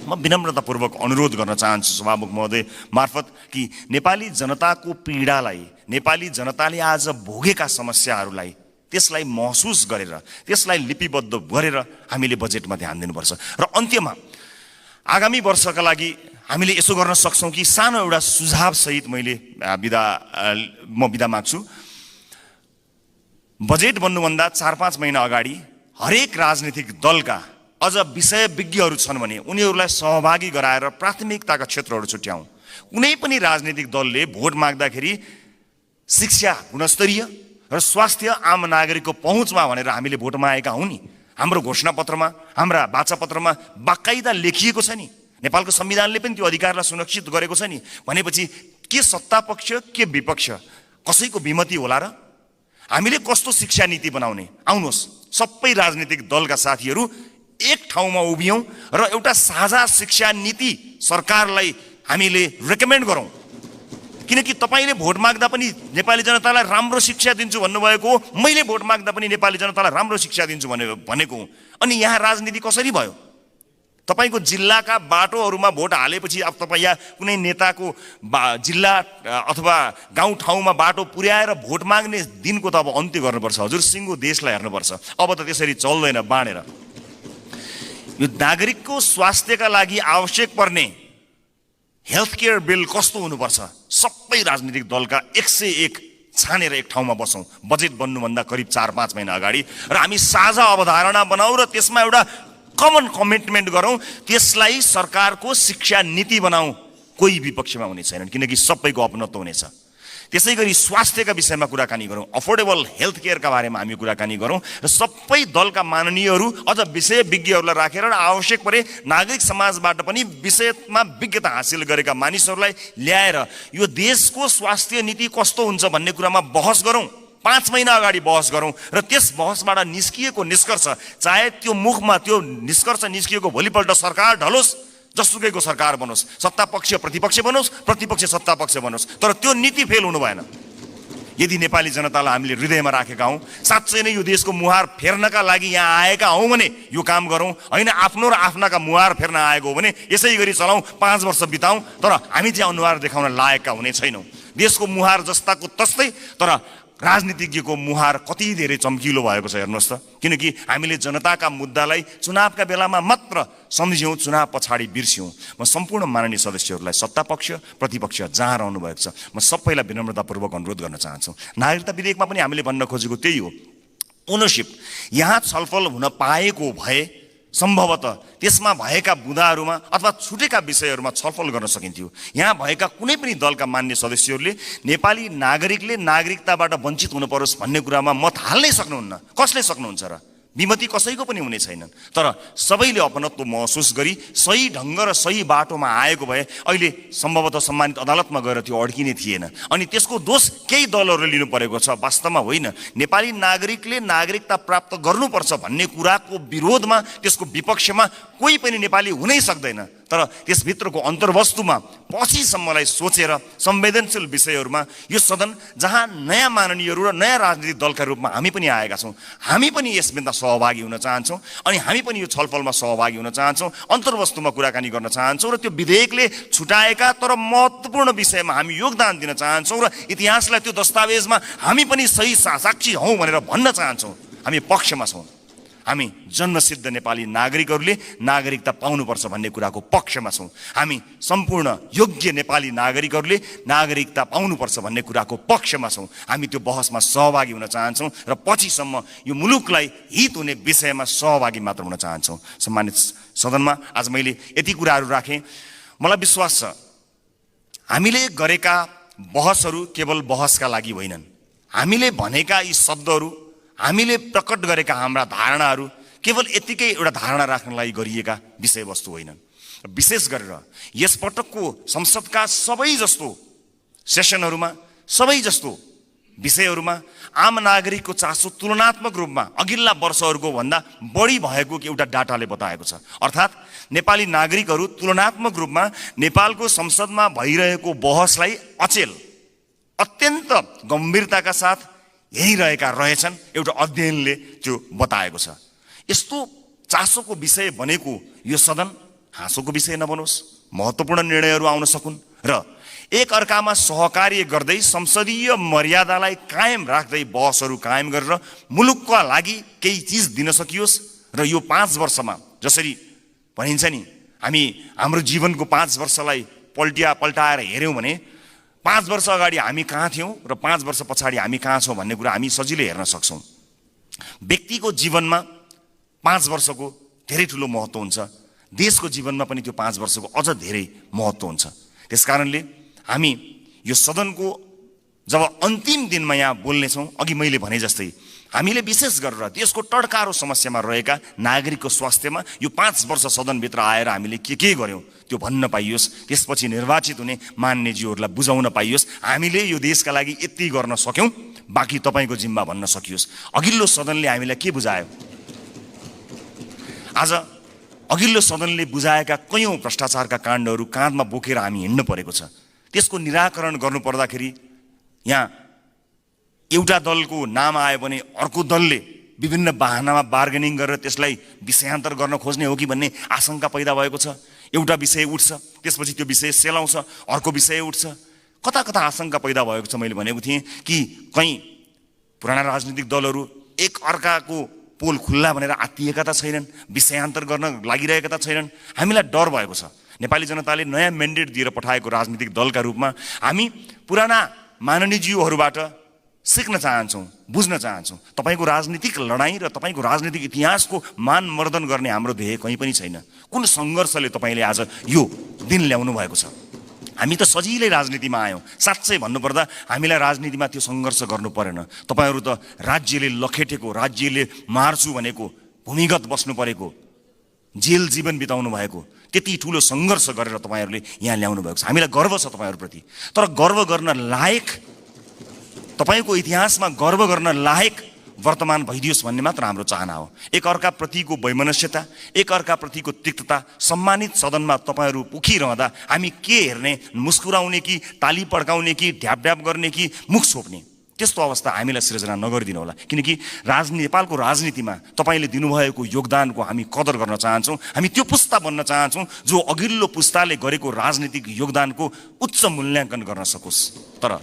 म विनम्रतापूर्वक अनुरोध गर्न चाहन्छु सभामुख महोदय मार्फत कि नेपाली जनताको पीडालाई, नेपाली जनताले आज भोगेका समस्याहरूलाई त्यसलाई महसुस गरेर, त्यसलाई लिपिबद्ध गरेर हामीले बजेटमा ध्यान दिनुपर्छ। र अन्त्यमा आगामी वर्षका लागि हामीले यसो गर्न सक्छौँ कि सानो एउटा सुझाव सहित म बिदा माग्छु। बजेट बन्नुभन्दा 4-5 महिना अगाडि हरेक राजनीतिक दलका अझ विषयविज्ञहरू छन् भने उनीहरूलाई सहभागी गराएर प्राथमिकताका क्षेत्रहरू छुट्याउँ। कुनै पनि राजनीतिक दलले भोट माग्दाखेरि शिक्षा गुणस्तरीय र स्वास्थ्य आम नागरिकको पहुँचमा भनेर हामीले भोट मागेका हौँ नि। हाम्रो घोषणापत्रमा, हाम्रा वाचापत्रमा बाकाइदा लेखिएको छ नि। नेपालको संविधानले पनि त्यो अधिकारलाई सुरक्षित गरेको छ नि। भनेपछि के सत्तापक्ष के विपक्ष कसैको विमति होला र? हामीले कस्तो शिक्षा नीति बनाउने? आउनुहोस् सबै राजनीतिक दलका साथीहरू एक ठाउँमा उभियौँ र एउटा साझा शिक्षा नीति सरकारलाई हामीले रेकमेन्ड गरौँ। किनकि तपाईँले भोट माग्दा पनि नेपाली जनतालाई राम्रो शिक्षा दिन्छु भन्नुभएको हो, मैले भोट माग्दा पनि नेपाली जनतालाई राम्रो शिक्षा दिन्छु भनेको हुँ। अनि यहाँ राजनीति कसरी भयो? तपाईँको जिल्लाका बाटोहरूमा भोट हालेपछि अब तपाईँ यहाँ कुनै नेताको जिल्ला अथवा गाउँठाउँमा बाटो पुर्याएर भोट माग्ने दिनको त अब अन्त्य गर्नुपर्छ। हजुर सिङ्गो देशलाई हेर्नुपर्छ। अब त त्यसरी चल्दैन बाँडेर। यो नागरिकको स्वास्थ्यका लागि आवश्यक पर्ने हेल्थ केयर बिल कस्तो हुनुपर्छ? सबै राजनीतिक दलका 101 छानेर एक ठाउँमा बसौँ बजेट बन्नुभन्दा करिब 4-5 महिना अगाडि, र हामी साझा अवधारणा बनाऊ र त्यसमा एउटा कमन कमिटमेन्ट गरौँ। त्यसलाई सरकारको शिक्षा नीति बनाऊ। कोही विपक्षमा हुने छैनन् किनकि सबैको अपनत्व हुनेछ। त्यसै गरी स्वास्थ्यका विषयमा कुराकानी गरौँ, अफोर्डेबल हेल्थ केयरका बारेमा हामी कुराकानी गरौँ र सबै दलका माननीयहरू अझ विषयविज्ञहरूलाई राखेर र आवश्यक परे नागरिक समाजबाट पनि विषयमा विज्ञता हासिल गरेका मानिसहरूलाई ल्याएर यो देशको स्वास्थ्य नीति कस्तो हुन्छ भन्ने कुरामा बहस गरौँ। 5 महिना अगाडि बहस गरौँ र त्यस बहसबाट निस्किएको निष्कर्ष, चाहे त्यो मुखमा त्यो निष्कर्ष निस्किएको भोलिपल्ट सरकार ढलोस्, जसुकैको सरकार बनोस्, सत्तापक्ष प्रतिपक्ष बनोस्, प्रतिपक्ष सत्तापक्ष बनोस्, तर त्यो नीति फेल हुनु भएन। यदि नेपाली जनतालाई हामीले हृदयमा राखेका हौँ, साँच्चै नै यो देशको मुहार फेर्नका लागि यहाँ आएका हौँ भने यो काम गरौँ। होइन आफ्नो र आफ्नाका मुहार फेर्न आएको हो भने यसै गरी चलाउँ, 5 वर्ष बिताउँ, तर हामी चाहिँ अनुहार देखाउन लायकका हुने छैनौँ। देशको मुहार जस्ताको तस्तै, तर राजनीतिज्ञको मुहार कति धेरै चम्किलो भएको छ हेर्नुहोस् त। किनकि हामीले जनताका मुद्दालाई चुनावका बेलामा मात्र सम्झ्यौँ, चुनाव पछाडि बिर्स्यौँ। म सम्पूर्ण माननीय सदस्यहरूलाई सत्तापक्ष प्रतिपक्ष जहाँ रहनु भएको छ म सबैलाई विनम्रतापूर्वक अनुरोध गर्न चाहन्छु। नागरिकता विधेयकमा पनि हामीले भन्न खोजेको त्यही हो। ओनरसिप यहाँ छलफल हुन पाएको भए सम्भवतः त्यसमा भएका बुँदाहरूमा अथवा छुटेका विषयहरूमा छलफल गर्न सकिन्थ्यो। यहाँ भएका कुनै पनि दलका मान्य सदस्यहरूले नेपाली नागरिकले नागरिकताबाट वञ्चित हुनु परोस् भन्ने कुरामा मत हाल्नै सक्नुहुन्न। कसले सक्नुहुन्छ र? विमति कसैको पनि हुने छैनन्। तर सबैले अपनत्व महसुस गरी सही ढङ्ग र सही बाटोमा आएको भए अहिले सम्भवतः सम्मानित अदालतमा गएर त्यो अड्किने थिएन। अनि त्यसको दोष केही दलहरूले लिनु परेको छ, वास्तवमा होइन। नेपाली नागरिकले नागरिकता प्राप्त गर्नुपर्छ भन्ने कुराको विरोधमा, त्यसको विपक्षमा कोही पनि नेपाली हुनै सक्दैन। तर त्यसभित्रको अन्तर्वस्तुमा पछिसम्मलाई सोचेर संवेदनशील विषयहरूमा यो सदन जहाँ नयाँ माननीयहरू र नयाँ राजनीतिक दलका रूपमा हामी पनि आएका छौँ, हामी पनि यसमा सहभागी हुन चाहन्छौँ अनि हामी पनि यो छलफलमा सहभागी हुन चाहन्छौँ, अन्तर्वस्तुमा कुराकानी गर्न चाहन्छौँ र त्यो विधेयकले छुटाएका तर महत्त्वपूर्ण विषयमा हामी योगदान दिन चाहन्छौँ र इतिहासलाई त्यो दस्तावेजमा हामी पनि सही साक्षी हौँ भनेर भन्न चाहन्छौँ। हामी पक्षमा छौँ। हामी जन्मसिद्ध नेपाली नागरिकहरूले नागरिकता पाउनुपर्छ भन्ने कुराको पक्षमा छौँ। हामी सम्पूर्ण योग्य नेपाली नागरिकहरूले नागरिकता पाउनुपर्छ भन्ने कुराको पक्षमा छौँ। हामी त्यो बहसमा सहभागी हुन चाहन्छौँ र पछिसम्म यो मुलुकलाई हित हुने विषयमा सहभागी मात्र हुन चाहन्छौँ। सम्मानित सदनमा आज मैले यति कुराहरू राखेँ। मलाई विश्वास छ हामीले गरेका बहसहरू केवल बहसका लागि होइनन्। हामीले भनेका यी शब्दहरू, हामीले प्रकट गरेका हाम्रा धारणाहरू केवल यतिकै एउटा धारणा राख्नलाई गरिएका विषयवस्तु होइनन्। विशेष गरेर यसपटकको संसदका सबै जस्तो सेसनहरूमा, सबै जस्तो विषयहरूमा आम नागरिकको चासो तुलनात्मक रूपमा अघिल्ला वर्षहरूको भन्दा बढी भएको एउटा डाटाले बताएको छ। अर्थात् नेपाली नागरिकहरू तुलनात्मक रूपमा नेपालको संसदमा भइरहेको बहसलाई अचेल, अत्यन्त गम्भीरताका साथ हेरिरहेका रहेछन्। एउटा अध्ययनले त्यो बताएको छ। यस्तो चासोको विषय बनेको यो सदन हाँसोको विषय नबनोस्, महत्त्वपूर्ण निर्णयहरू आउन सकुन् र एक अर्कामा सहकार्य गर्दै संसदीय मर्यादालाई कायम राख्दै बहसहरू कायम गरेर मुलुकका लागि केही चिज दिन सकियोस्। र यो 5 वर्षमा जसरी भनिन्छ नि, हामी हाम्रो जीवनको 5 वर्षलाई पल्टाएर हेऱ्यौँ भने 5 वर्ष अगाडि हामी कहाँ थियौँ र 5 वर्ष पछाडि हामी कहाँ छौँ भन्ने कुरा हामी सजिलै हेर्न सक्छौँ। व्यक्तिको जीवनमा 5 वर्षको धेरै ठुलो महत्त्व हुन्छ, देशको जीवनमा पनि त्यो 5 वर्षको अझ धेरै महत्त्व हुन्छ। त्यसकारणले हामी यो सदनको जब अन्तिम दिनमा यहाँ बोल्नेछौँ, अघि मैले भने जस्तै हामीले विशेष गरेर देशको टड्कारो समस्यामा रहेका नागरिकको स्वास्थ्यमा यो 5 वर्ष सदनभित्र आएर हामीले के गर्यौँ त्यो भन्न पाइयोस्, त्यसपछि निर्वाचित हुने मान्यज्यूहरूलाई बुझाउन पाइयोस् हामीले यो देशका लागि यति गर्न सक्यौँ, बाँकी तपाईँको जिम्मा भन्न सकियोस्। अघिल्लो सदनले हामीलाई के बुझायो? आज अघिल्लो सदनले बुझाएका कयौँ भ्रष्टाचारका काण्डहरू काँधमा बोकेर हामी हिँड्नु परेको छ। त्यसको निराकरण गर्नु पर्दाखेरि यहाँ एउटा दलको नाम आयो भने अर्को दलले विभिन्न बाहनामा बार्गेनिङ गरेर त्यसलाई विषयान्तर गर्न खोज्ने हो कि भन्ने आशंका पैदा भएको छ। एउटा विषय उठ्छ, त्यसपछि त्यो विषय सेलाउँछ, अर्को विषय उठ्छ। कता कता आशंका पैदा भएको छ। मैले भनेको थिएँ कि कहीँ पुराना राजनीतिक दलहरू एक अर्काको पोल खुल्ला भनेर आत्तिएका त छैनन्, विषयान्तर गर्न लागिरहेका त छैनन्। हामीलाई डर भएको छ। नेपाली जनताले नयाँ म्यान्डेट दिएर पठाएको राजनीतिक दलका रूपमा हामी पुराना माननीयज्यूहरूबाट सिक्न चाहन्छौँ, बुझ्न चाहन्छौँ। तपाईँको राजनीतिक लडाइँ र तपाईँको राजनीतिक इतिहासको मानमर्दन गर्ने हाम्रो ध्येय कहीँ पनि छैन। कुन सङ्घर्षले तपाईँले आज यो दिन ल्याउनु भएको छ? हामी त सजिलै राजनीतिमा आयौँ। साँच्चै भन्नुपर्दा हामीलाई राजनीतिमा त्यो सङ्घर्ष गर्नु परेन। तपाईँहरू त राज्यले लखेटेको, राज्यले मार्छु भनेको, भूमिगत बस्नु परेको, जेल जीवन बिताउनु भएको त्यति ठुलो सङ्घर्ष गरेर तपाईँहरूले यहाँ ल्याउनु भएको छ। हामीलाई गर्व छ तपाईँहरूप्रति। तर गर्व गर्न लायक, तपाईँको इतिहासमा गर्व गर्न लायक वर्तमान भइदियोस् भन्ने मात्र हाम्रो चाहना हो। एक अर्काप्रतिको वैमनस्यता, एक अर्काप्रतिको तिक्तता सम्मानित सदनमा तपाईँहरू उखिरहँदा हामी के हेर्ने? मुस्कुराउने कि ताली पड्काउने कि ढ्याप गर्ने कि मुख छोप्ने? त्यस्तो अवस्था हामीलाई सिर्जना नगरिदिनु होला। किनकि नेपालको राजनीतिमा तपाईँले दिनुभएको योगदानको हामी कदर गर्न चाहन्छौँ। हामी त्यो पुस्ता बन्न चाहन्छौँ जो अघिल्लो पुस्ताले गरेको राजनीतिक योगदानको उच्च मूल्याङ्कन गर्न सकोस्। तर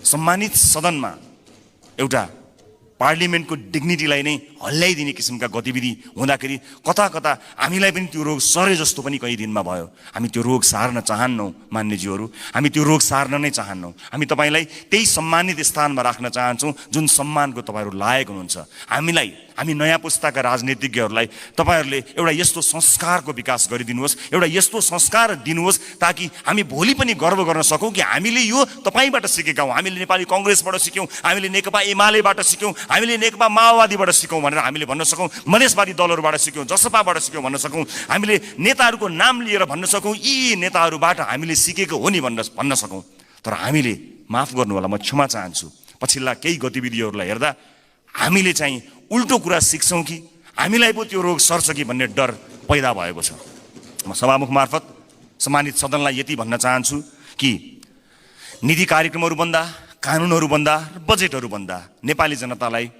सम्मानित सदनमा एउटा पार्लिमेन्टको डिग्निटीलाई नै हल्लाइदिने किसिमका गतिविधि हुँदाखेरि कता कता हामीलाई पनि त्यो रोग सरे जस्तो पनि कहीँ दिनमा भयो। हामी त्यो रोग सार्न चाहन्नौँ मान्यज्यूहरू, हामी त्यो रोग सार्न नै चाहन्नौँ। हामी तपाईँलाई त्यही सम्मानित स्थानमा राख्न चाहन्छौँ जुन सम्मानको तपाईँहरू लायक हुनुहुन्छ। हामी नयाँ पुस्ताका राजनीतिज्ञहरूलाई तपाईँहरूले एउटा यस्तो संस्कारको विकास गरिदिनुहोस्, एउटा यस्तो संस्कार दिनुहोस् ताकि हामी भोलि पनि गर्व गर्न सकौँ कि हामीले यो तपाईँबाट सिकेका हौँ। हामीले नेपाली कङ्ग्रेसबाट सिक्यौँ, हामीले नेकपा एमालेबाट सिक्यौँ, हामीले नेकपा माओवादीबाट सिक्यौँ भनेर हामीले भन्न सकौँ, मधेसवादी दलहरूबाट सिक्यौँ, जसपाबाट सिक्यौँ भन्न सकौँ, हामीले नेताहरूको नाम लिएर भन्न सकौँ यी नेताहरूबाट हामीले सिकेको हो नि भन्न सकौँ। तर हामीले, माफ गर्नु होला, म क्षमा चाहन्छु, पछिल्ला केही गतिविधिहरूलाई हेर्दा हामीले चाहिँ उल्टो कुरा सिक्छौँ कि हामीलाई पो त्यो रोग सर्छ कि भन्ने डर पैदा भएको छ। म सभामुख मार्फत सम्मानित सदनलाई यति भन्न चाहन्छु कि नीति कार्यक्रमहरू बन्दा, कानुनहरू बन्दा, बजेटहरू बन्दा नेपाली जनतालाई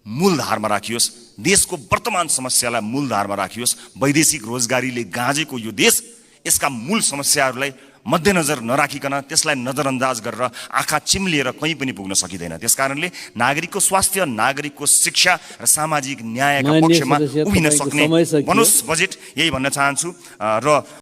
मूलधारमा राखियोस्, देशको वर्तमान समस्यालाई मूलधारमा राखियोस्। वैदेशिक रोजगारीले गाँजेको यो देश यसका मूल समस्याहरूलाई मध्यनजर नराखिकन त्यसलाई नजरअन्दाज गरेर आँखा चिम्लिएर कहीँ पनि पुग्न सकिँदैन। त्यसकारणले नागरिकको स्वास्थ्य, नागरिकको शिक्षा र सामाजिक न्यायका पक्षमा उभिन सक्ने बनोस् बजेट, यही भन्न चाहन्छु। र